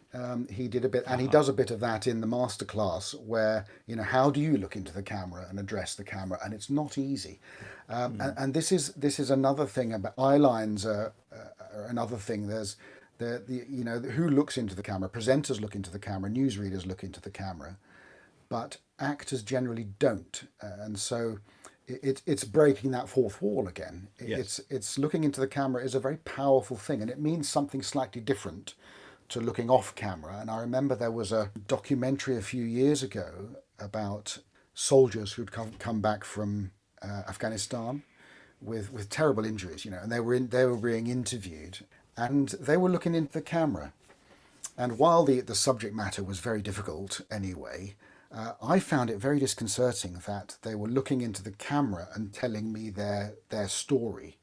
He did a bit, and he Uh-huh. does a bit of that in the masterclass, where how do you look into the camera and address the camera, and it's not easy. And this is another thing about eye lines. Are another thing. There's the who looks into the camera. Presenters look into the camera. Newsreaders look into the camera, but actors generally don't, and so it's breaking that fourth wall again. Yes. It's looking into the camera is a very powerful thing, and it means something slightly different to looking off camera. And I remember there was a documentary a few years ago about soldiers who'd come back from Afghanistan with terrible injuries, and they were being interviewed, and they were looking into the camera. And while the subject matter was very difficult anyway, I found it very disconcerting that they were looking into the camera and telling me their story.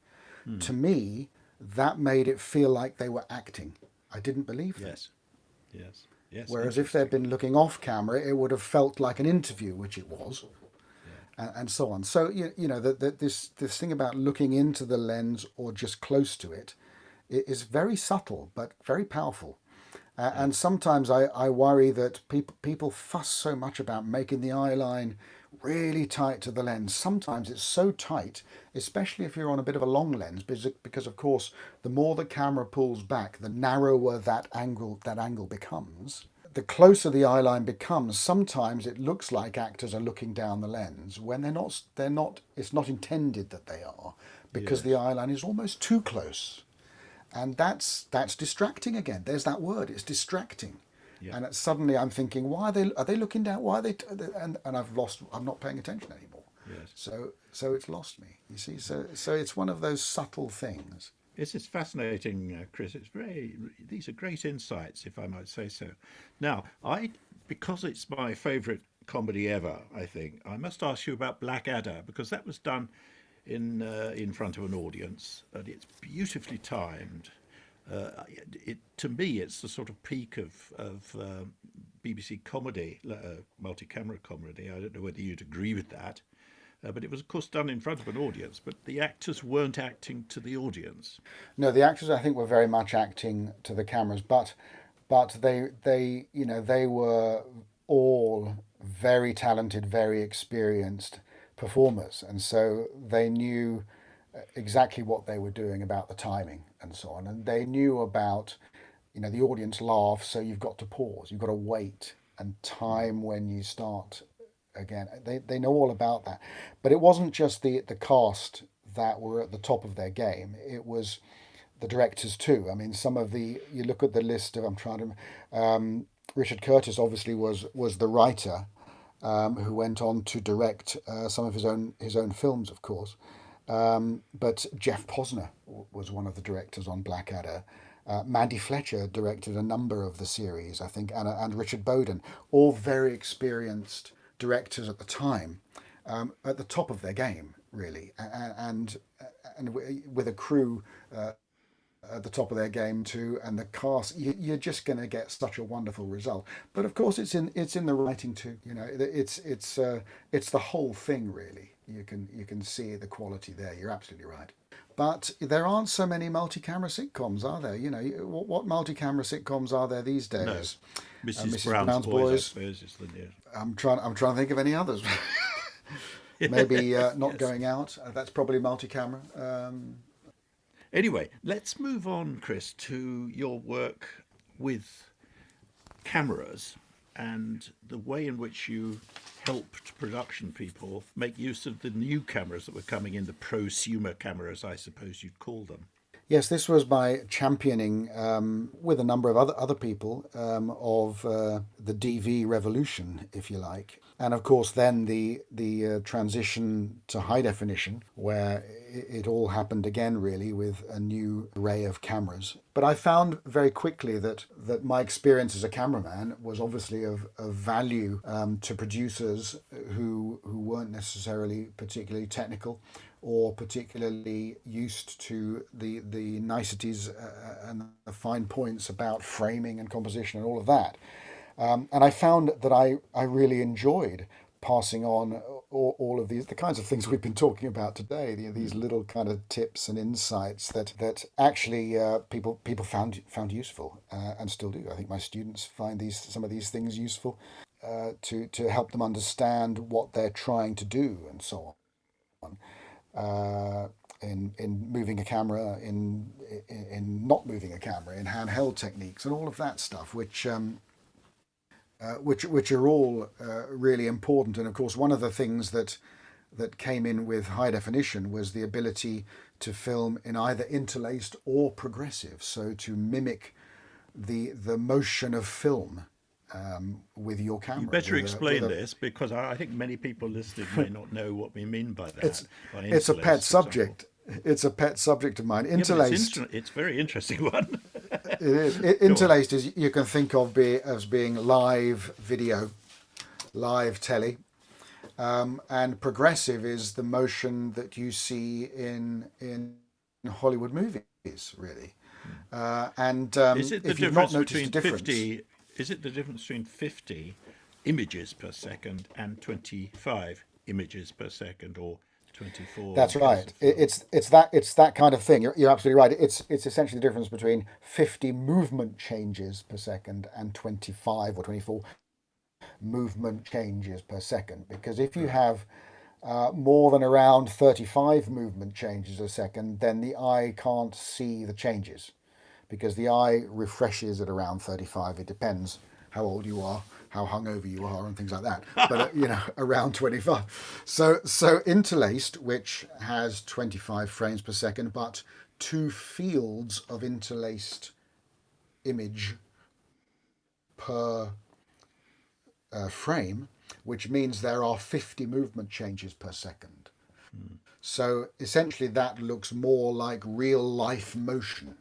To me, that made it feel like they were acting. I didn't believe them. Yes. Yes. Yes. Whereas if they'd Interesting. been looking off camera, it would have felt like an interview, which it was, and so on. So this thing about looking into the lens or just close to it is very subtle but very powerful. Yeah. And sometimes I worry that people fuss so much about making the eye line really tight to the lens. Sometimes it's so tight, especially if you're on a bit of a long lens, because of course the more the camera pulls back, the narrower that angle becomes. The closer the eye line becomes, sometimes it looks like actors are looking down the lens when they're not. They're not. It's not intended that they are, because the Yes. eye line is almost too close, and that's distracting again. There's that word. It's distracting, Yeah. and suddenly I'm thinking, why are they looking down? Why are they? And I've lost. I'm not paying attention anymore. Yes. So it's lost me. You see. So it's one of those subtle things. This is fascinating, Chris. These are great insights, if I might say so. Now, because it's my favourite comedy ever, I think I must ask you about Blackadder, because that was done in front of an audience, and it's beautifully timed. To me, it's the sort of peak of BBC comedy, multi-camera comedy. I don't know whether you'd agree with that, but it was, of course, done in front of an audience. But the actors weren't acting to the audience. No, the actors I think were very much acting to the cameras, but they you know they were all very talented, very experienced performers, and so they knew exactly what they were doing about the timing and so on, and they knew about the audience laughs, so you've got to pause, you've got to wait and time when you start again. They know all about that, but it wasn't just the cast that were at the top of their game. It was the directors too. I mean, some of the you look at the list of I'm trying to Richard Curtis obviously was the writer who went on to direct some of his own films, of course. But Jeff Posner was one of the directors on Blackadder. Mandy Fletcher directed a number of the series, I think, and Richard Bowden, all very experienced directors at the time, at the top of their game, really, and with a crew at the top of their game too, and the cast, you're just going to get such a wonderful result. But of course, it's in the writing too. It's the whole thing really. You can see the quality there. You're absolutely right. But there aren't so many multi-camera sitcoms, are there? What multi-camera sitcoms are there these No, days? Mrs. Mrs. Brown's Brown's Boys, I Boys. suppose, is the nearest. I'm trying to think of any others. Maybe not Yes. going out. That's probably multi-camera. Anyway, let's move on, Chris, to your work with cameras and the way in which you helped production people make use of the new cameras that were coming in, the prosumer cameras, I suppose you'd call them. Yes, this was my championing with a number of other people of the DV revolution, if you like, and of course then the transition to high definition, where it all happened again really with a new array of cameras. But I found very quickly that my experience as a cameraman was obviously of value to producers who weren't necessarily particularly technical or particularly used to the niceties and the fine points about framing and composition and all of that. And I found that I really enjoyed passing on all of the kinds of things we've been talking about today, these little kind of tips and insights that actually people found useful and still do. I think my students find some of these things useful to help them understand what they're trying to do and so on. In moving a camera, in not moving a camera, in handheld techniques, and all of that stuff, which are all really important. And of course, one of the things that came in with high definition was the ability to film in either interlaced or progressive, so to mimic the motion of film with your You camera. better explain With a this because I think many people listening may not know what we mean by that. it's By it's a pet interlaced, for example. subject. It's a pet subject of mine. Yeah, but it's Interlaced. it's a very interesting one. It is. Go on. Interlaced is you can think of as being live video, live telly, and progressive is the motion that you see in Hollywood movies, really. And Is it the if you've not difference noticed between a difference, 50? Is it the difference between 50 images per second and 25 images per second, or 24 that's images right. of film? It's that kind of thing. You're absolutely right. It's essentially the difference between 50 movement changes per second and 25 or 24 movement changes per second. Because if you Right. have more than around 35 movement changes a second, then the eye can't see the changes because the eye refreshes at around 35. It depends how old you are, how hungover you are, and things like that. But around 25. So interlaced, which has 25 frames per second, but two fields of interlaced image per frame, which means there are 50 movement changes per second. So essentially, that looks more like real life motion.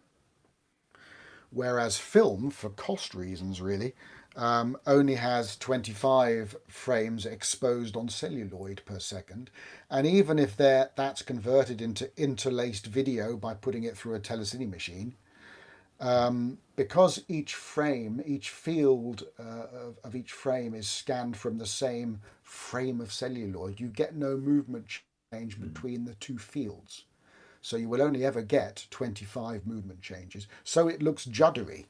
Whereas film, for cost reasons really, only has 25 frames exposed on celluloid per second. And even if that's converted into interlaced video by putting it through a telecine machine, because each frame, each field of each frame is scanned from the same frame of celluloid, you get no movement change between the two fields. So you will only ever get 25 movement changes. So it looks juddery.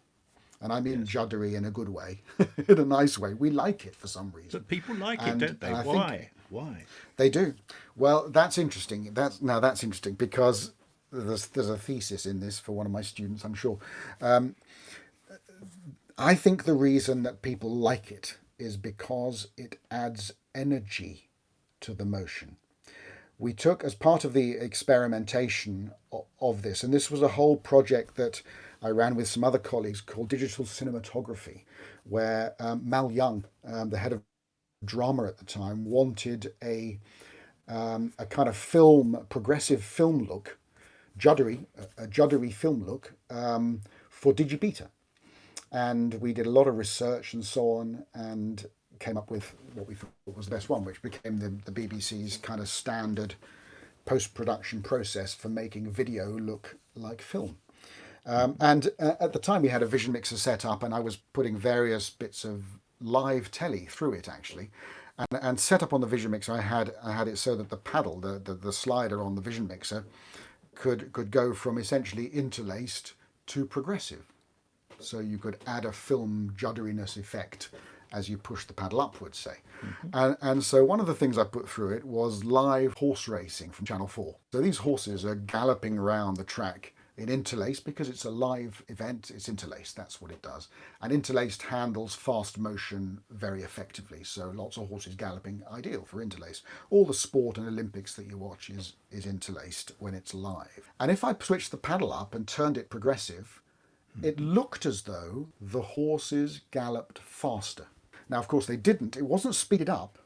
And I mean Yes. juddery in a good way, in a nice way. We like it for some reason. But people like it, And, don't they? and I think Why? Why? they do. Well, that's interesting. That's interesting because there's a thesis in this for one of my students, I'm sure. I think the reason that people like it is because it adds energy to the motion. We took, as part of the experimentation of this, and this was a whole project that I ran with some other colleagues called digital cinematography, where Mal Young, the head of drama at the time, wanted a kind of film, progressive film look, a juddery film look for Digibeta. And we did a lot of research and so on, and came up with what we thought was the best one, which became the BBC's kind of standard post-production process for making video look like film. And at the time, we had a vision mixer set up, and I was putting various bits of live telly through it actually, and set up on the vision mixer. I had it so that the paddle, the slider on the vision mixer, could go from essentially interlaced to progressive. So you could add a film judderiness effect as you push the paddle upwards, say. And so one of the things I put through it was live horse racing from Channel 4. So these horses are galloping around the track in interlaced because it's a live event, it's interlaced, that's what it does. And interlaced handles fast motion very effectively. So lots of horses galloping, ideal for interlaced. All the sport and Olympics that you watch is interlaced when it's live. And if I switched the paddle up and turned it progressive, it looked as though the horses galloped faster. Now, of course, they didn't. It wasn't speeded up.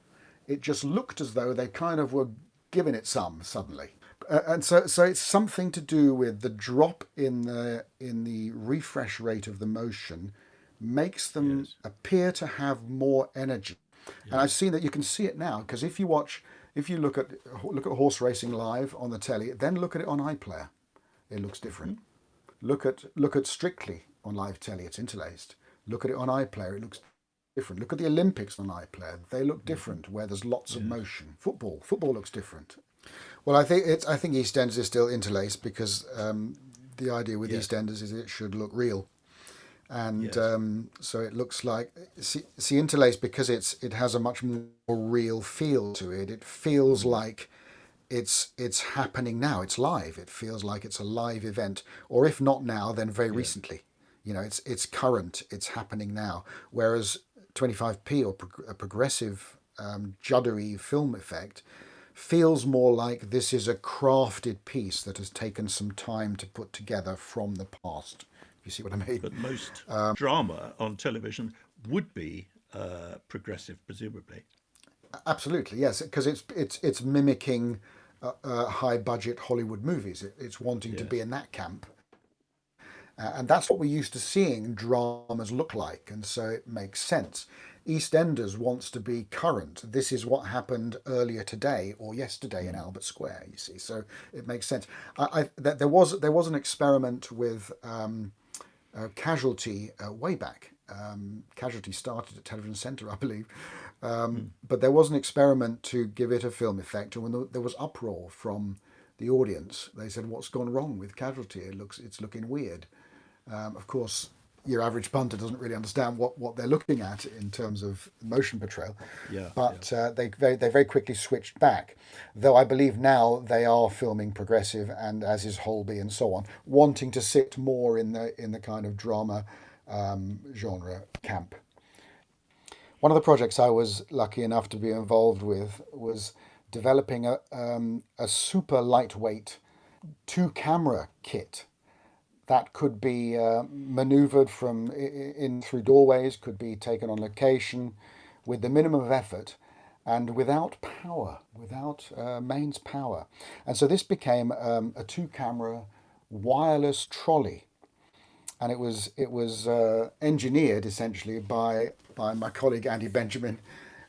It just looked as though they kind of were giving it some suddenly. And so it's something to do with the drop in the refresh rate of the motion makes them Yes. appear to have more energy. And I've seen that. You can see it now, because if you look at horse racing live on the telly, then look at it on iPlayer, it looks different. Look at Strictly on live telly, it's interlaced. Look at it on iPlayer, it looks different. Look at the Olympics on iPlayer, they look different, where there's lots of motion. Football looks different. Well, I think EastEnders is still interlaced because the idea with Yes. EastEnders is it should look real, and Yes. so it looks like see interlaced because it has a much more real feel to it. It feels like it's happening now. It's live. It feels like it's a live event, or if not now, then very recently. It's current. It's happening now. Whereas 25p or a progressive juddery film effect feels more like this is a crafted piece that has taken some time to put together from the past. You see what I mean? But most drama on television would be progressive, presumably. Absolutely, yes, because it's mimicking high budget Hollywood movies. It's wanting to be Yes. in that camp. And that's what we're used to seeing dramas look like, and so it makes sense. EastEnders wants to be current. This is what happened earlier today or yesterday in Albert Square. You see, so it makes sense. There was an experiment with Casualty way back. Casualty started at Television Centre, I believe, but there was an experiment to give it a film effect, and when there was uproar from the audience, they said, "What's gone wrong with Casualty? It's looking weird." Of course, your average punter doesn't really understand what they're looking at in terms of motion portrayal, Yeah. Yeah. but they very quickly switched back. Though I believe now they are filming progressive, and as is Holby and so on, wanting to sit more in the kind of drama genre camp. One of the projects I was lucky enough to be involved with was developing a super lightweight two camera kit that could be maneuvered from in through doorways, could be taken on location with the minimum of effort and without power, without mains power. And so this became a two camera wireless trolley, and it was engineered essentially by my colleague Andy Benjamin,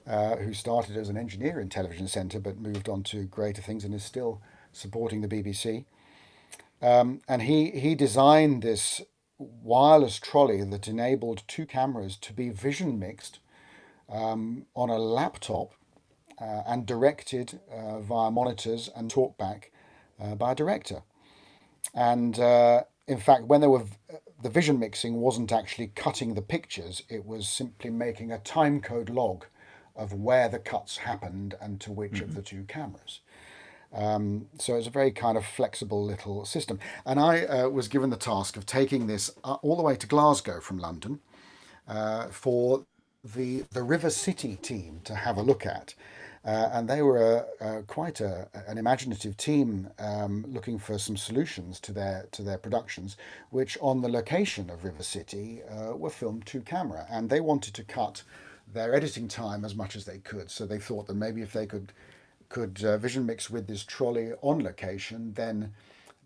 who started as an engineer in Television Centre but moved on to greater things and is still supporting the BBC. And he designed this wireless trolley that enabled two cameras to be vision mixed on a laptop and directed via monitors and talkback by a director. And in fact, when they were the vision mixing wasn't actually cutting the pictures; it was simply making a time code log of where the cuts happened and to which of Hmm. the two cameras. So it's a very kind of flexible little system. And I was given the task of taking this all the way to Glasgow from London for the River City team to have a look at. And they were quite an imaginative team, looking for some solutions to their productions, which on the location of River City were filmed to camera, and they wanted to cut their editing time as much as they could. So they thought that maybe if they could vision mix with this trolley on location, then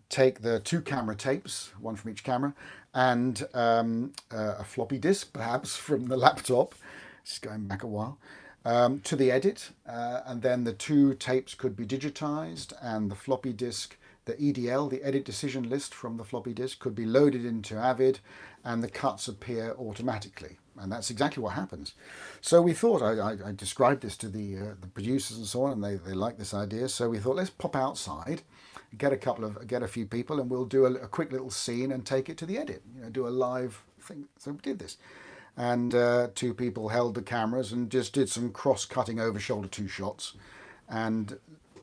take the two camera tapes, one from each camera, and a floppy disk perhaps from the laptop, it's going back a while, to the edit, and then the two tapes could be digitized, and the floppy disk, the EDL, the edit decision list from the floppy disk, could be loaded into Avid, and the cuts appear automatically. And that's exactly what happens. So we thought, I described this to the producers and so on, and they liked this idea. So we thought, let's pop outside, get a few people, and we'll do a quick little scene and take it to the edit. Do a live thing. So we did this, and two people held the cameras and just did some cross-cutting over shoulder two shots, and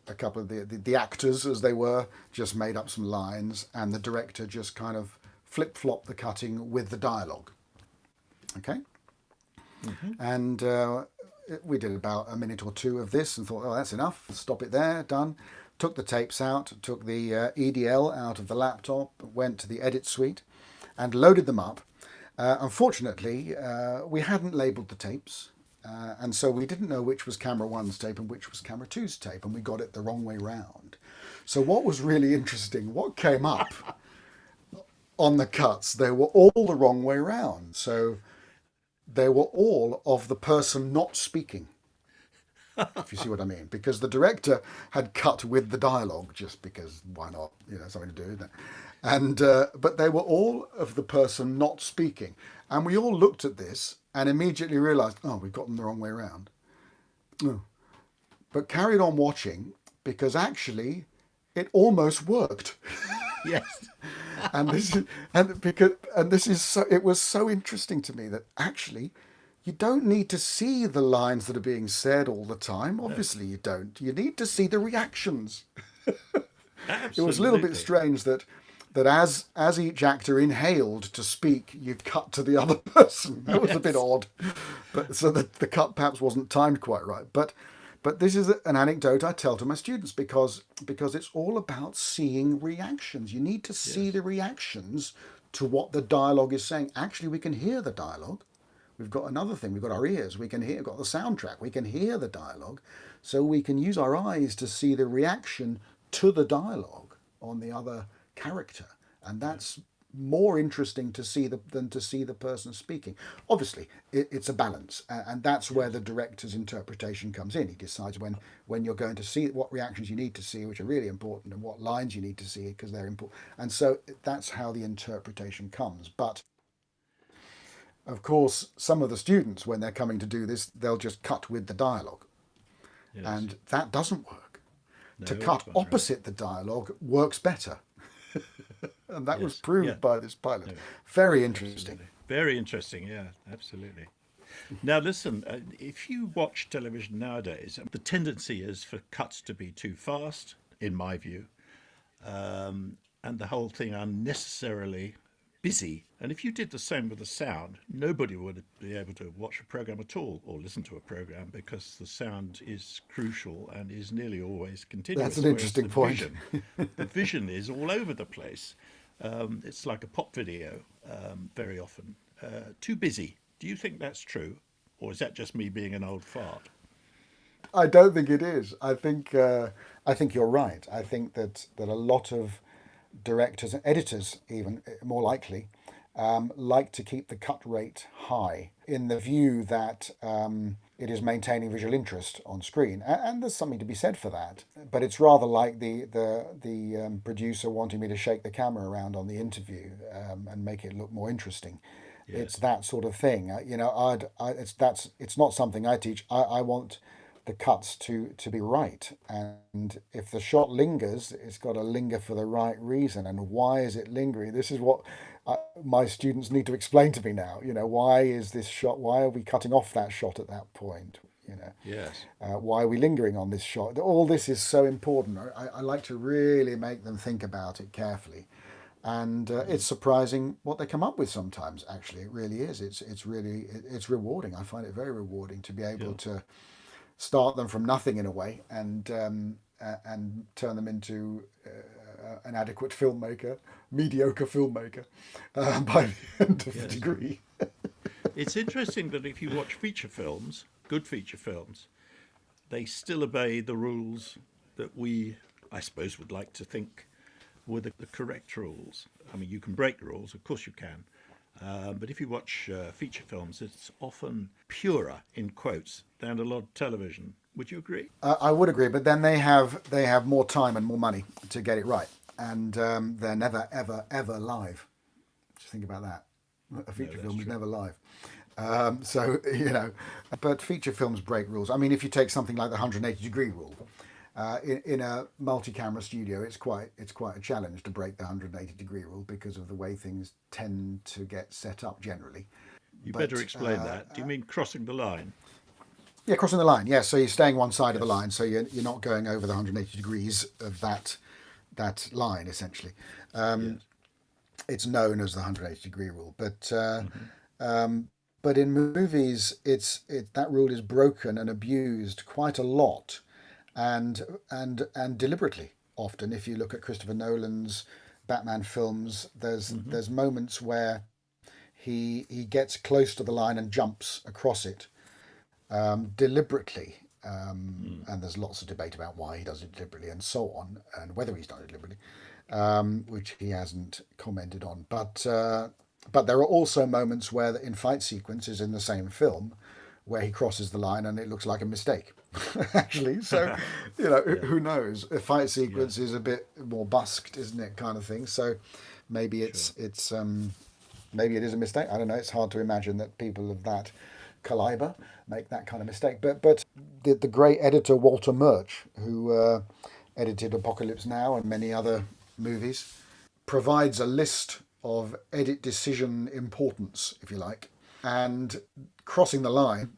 a couple of the actors, as they were, just made up some lines, and the director just kind of flip-flopped the cutting with the dialogue. Okay. Hmm. And we did about a minute or two of this and thought, oh, that's enough. Stop it there. Done. Took the tapes out, took the EDL out of the laptop, went to the edit suite, and loaded them up. Unfortunately, we hadn't labelled the tapes. And so we didn't know which was camera one's tape and which was camera two's tape, and we got it the wrong way round. So what was really interesting, what came up on the cuts, they were all the wrong way round. So they were all of the person not speaking, if you see what I mean, because the director had cut with the dialogue just because why not, something to do, isn't it? And but they were all of the person not speaking, and we all looked at this and immediately realised, oh, we've got them the wrong way around. Oh. But carried on watching because actually it almost worked. Yes. And this is so, it was so interesting to me that actually you don't need to see the lines that are being said all the time. No. Obviously you don't. You need to see the reactions. It was a little bit Absolutely. strange that as each actor inhaled to speak, you cut to the other person. That was a bit Yes. odd, but so the cut perhaps wasn't timed quite right. But this is an anecdote I tell to my students because it's all about seeing reactions. You need to see Yes. the reactions to what the dialogue is saying. Actually, we can hear the dialogue. We've got another thing. We've got our ears. We can hear. We've got the soundtrack. We can hear the dialogue, so we can use our eyes to see the reaction to the dialogue on the other character, and Yeah. that's more interesting to see than to see the person speaking. Obviously, it's a balance, and that's where Yes. the director's interpretation comes in. He decides when you're going to see what reactions you need to see, which are really important, and what lines you need to see because they're important. And so that's how the interpretation comes. But of course, some of the students, when they're coming to do this, they'll just cut with the dialogue, Yes. and that doesn't work. To No, cut quite right. opposite the dialogue works better. And that was Yes. Yeah. proved by this pilot. No, Very interesting. absolutely. Very interesting. Yeah, absolutely. Now, listen, if you watch television nowadays, the tendency is for cuts to be too fast, in my view, and the whole thing unnecessarily busy. And if you did the same with the sound, nobody would be able to watch a program at all or listen to a program because the sound is crucial and is nearly always That's an continuous, whereas interesting point. the vision is all over the place. It's like a pop video very often. Too busy. Do you think that's true? Or is that just me being an old fart? I don't think it is. I think you're right. I think that a lot of directors and editors, even more likely, like to keep the cut rate high in the view that it is maintaining visual interest on screen, and there's something to be said for that. But it's rather like the producer wanting me to shake the camera around on the interview and make it look more interesting. It's Yes. that sort of thing. It's not something I teach. I want the cuts to be right. And if the shot lingers, it's got to linger for the right reason. And why is it lingering? This is what my students need to explain to me now. Why is this shot? Why are we cutting off that shot at that point? Yes. Why are we lingering on this shot? All this is so important. I like to really make them think about it carefully. And it's surprising what they come up with sometimes. Actually, it really is. It's rewarding. I find it very rewarding to be able Yeah. to start them from nothing in a way, and turn them into an adequate filmmaker, mediocre filmmaker, by the end of the Yes. degree. It's interesting that if you watch feature films, good feature films, they still obey the rules that we, I suppose, would like to think were the correct rules. I mean, you can break rules, of course you can. But if you watch feature films, it's often purer, in quotes, than a lot of television. Would you agree? I would agree, but then they have more time and more money to get it right, and they're never ever ever live. Just think about that. A No, feature that's film is true. never live. So but feature films break rules. I mean, if you take something like the 180-degree rule, in a multi-camera studio, it's quite a challenge to break the 180-degree rule because of the way things tend to get set up generally. You better But explain that. Do you mean crossing the line? yeah, crossing the line. Yes, so you're staying one side of the Yes. line, so you're not going over the 180 degrees of that line essentially. Yes. It's known as the 180-degree rule, but Hmm. in movies, that rule is broken and abused quite a lot, and deliberately. Often, if you look at Christopher Nolan's Batman films, Hmm. there's moments where he gets close to the line and jumps across it, deliberately. Mm. And there's lots of debate about why he does it deliberately and so on, and whether he's done it deliberately, which he hasn't commented on. But there are also moments where, in fight sequences in the same film, where he crosses the line and it looks like a mistake, actually. So, Yeah. who knows? A fight Yeah. sequence is a bit more busked, isn't it, kind of thing. So, maybe Sure. maybe it is a mistake. I don't know. It's hard to imagine that people of that caliber make that kind of mistake. But the great editor Walter Murch, who edited Apocalypse Now and many other movies, provides a list of edit decision importance, if you like, and crossing the line,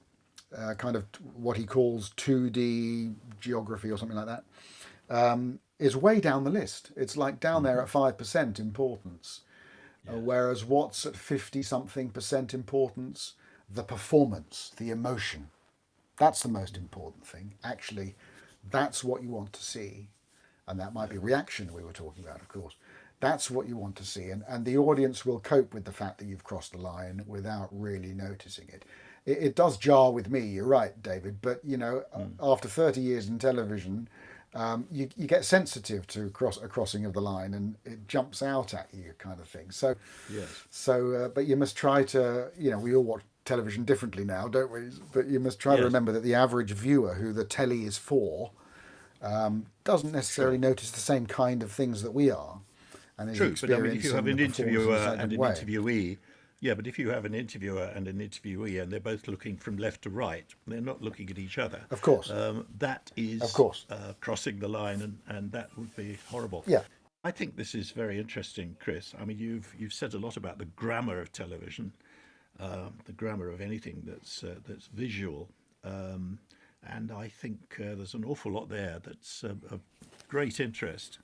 kind of what he calls 2D geography or something like that, is way down the list. It's like down there Hmm. at 5% importance. Yes. Whereas what's at 50 something percent importance? The performance, the emotion. That's the most important thing. Actually, that's what you want to see. And that might Yeah. be reaction we were talking about, of course. That's what you want to see. And the audience will cope with the fact that you've crossed the line without really noticing it. It does jar with me, you're right, David, but Mm. after 30 years in television, you get sensitive to a crossing of the line and it jumps out at you, kind of thing. Yes. But you must try to, we all watch television differently now, don't we? But you must try to Yes. remember that the average viewer who the telly is for doesn't necessarily Sure. notice the same kind of things that we are, and is True, but I mean, if you have experiencing the an performance in a interviewer certain and an way. interviewee, yeah, but if you have an interviewer and an interviewee and they're both looking from left to right, they're not looking at each other. Of course, That of is course, crossing the line, and that would be horrible. yeah, I think this is very interesting, Chris. I mean, you've said a lot about the grammar of television, the grammar of anything that's visual, and I think there's an awful lot there that's of great interest.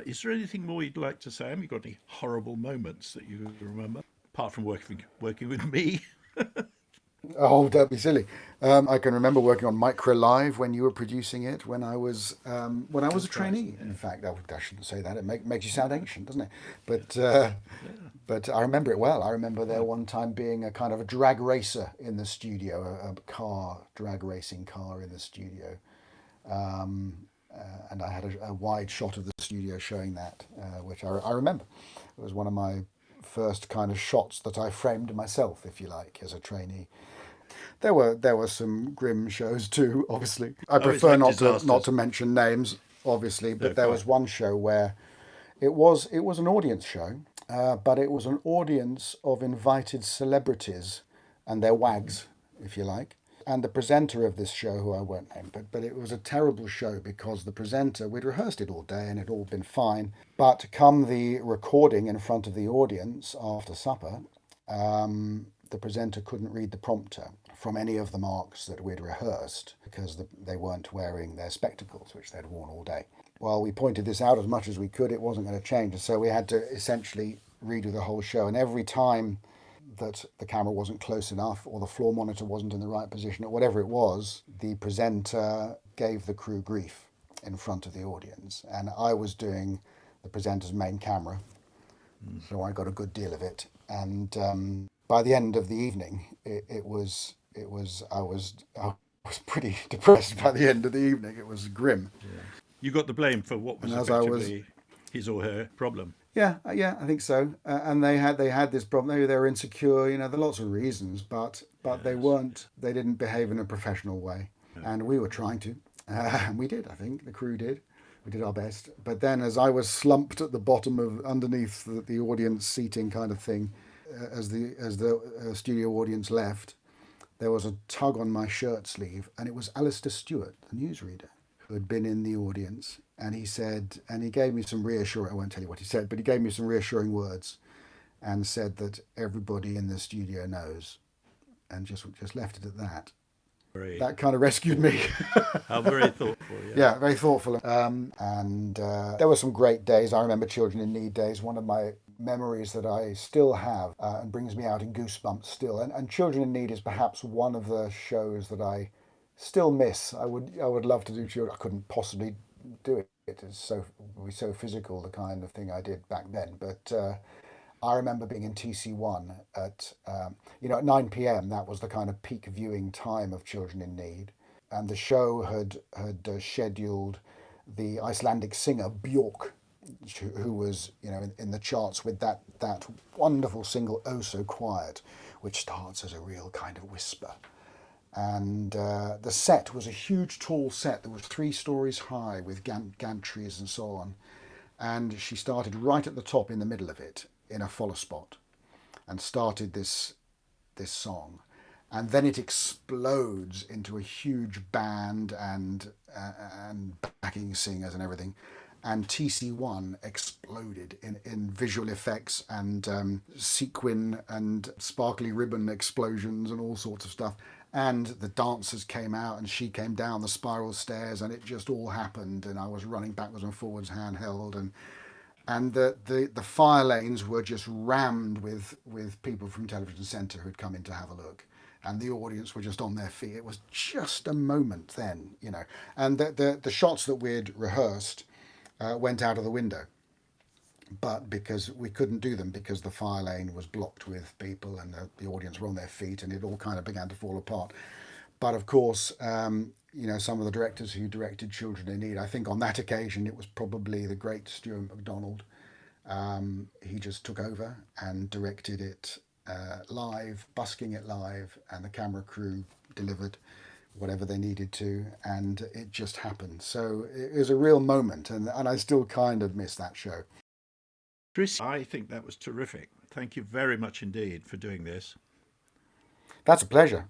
Is there anything more you'd like to say? Have you got any horrible moments that you remember, apart from working with me? Oh, don't be silly. I can remember working on Micro Live when you were producing it. When I was a That's right. trainee. In Yeah. fact, I shouldn't say that. It makes you sound ancient, doesn't it? Yeah. But Yeah. but I remember it well. I remember there Quite. one time being a kind of a drag racer in the studio, a drag racing car in the studio, and I had a wide shot of the studio showing that, which I remember. It was one of my first kind of shots that I framed myself, if you like, as a trainee. There were some grim shows too, obviously. I Oh, it's prefer like not to disasters. mention names, obviously, No, but there quite. was one show where it was an audience show, but it was an audience of invited celebrities and their wags, if you like. And the presenter of this show, who I won't name, but it was a terrible show because the presenter, we'd rehearsed it all day and it had all been fine. But come the recording in front of the audience after supper, the presenter couldn't read the prompter from any of the marks that we'd rehearsed because they weren't wearing their spectacles, which they'd worn all day. Well, we pointed this out as much as we could. It wasn't going to change. So we had to essentially redo the whole show. And every time that the camera wasn't close enough or the floor monitor wasn't in the right position or whatever it was, the presenter gave the crew grief in front of the audience. And I was doing the presenter's main camera, so I got a good deal of it. And by the end of the evening, I was pretty depressed by the end of the evening. It was grim. Yeah. You got the blame for what was And as effectively his or her problem. Yeah, I think so. And they had this problem. They were insecure. There are lots of reasons, but Yes. They didn't behave in a professional way, and we were trying to. We did. I think the crew did. We did our best. But then, as I was slumped at the bottom of underneath the audience seating kind of thing, as the studio audience left, there was a tug on my shirt sleeve, and it was Alistair Stewart, the newsreader, who had been in the audience. And he said, and he gave me some reassuring, I won't tell you what he said, but he gave me some reassuring words and said that everybody in the studio knows, and just left it at that. That kind of rescued me. How very thoughtful. Yeah, very thoughtful. And there were some great days. I remember Children in Need days. One of my memories that I still have and brings me out in goosebumps still. And Children in Need is perhaps one of the shows that I still miss. I would love to do Children. I couldn't possibly do it. It's so physical, the kind of thing I did back then. But I remember being in TC1 at 9 p.m. That was the kind of peak viewing time of Children in Need, and the show had scheduled the Icelandic singer Björk, who was in the charts with that wonderful single "Oh So Quiet," which starts as a real kind of whisper. And the set was a huge tall set that was 3 stories high with gantries and so on. And she started right at the top in the middle of it in a follow spot and started this song. And then it explodes into a huge band and backing singers and everything. And TC1 exploded in visual effects and sequin and sparkly ribbon explosions and all sorts of stuff. And the dancers came out and she came down the spiral stairs and it just all happened. And I was running backwards and forwards handheld. And the fire lanes were just rammed with people from Television Centre who'd come in to have a look. And the audience were just on their feet. It was just a moment then, And the shots that we'd rehearsed went out of the window. But because we couldn't do them because the fire lane was blocked with people and the audience were on their feet and it all kind of began to fall apart. But of course, some of the directors who directed Children in Need, I think on that occasion it was probably the great Stuart MacDonald. He just took over and directed it live, busking it live, and the camera crew delivered whatever they needed to, and it just happened. So it was a real moment, and I still kind of miss that show. Chris, I think that was terrific. Thank you very much indeed for doing this. That's a pleasure.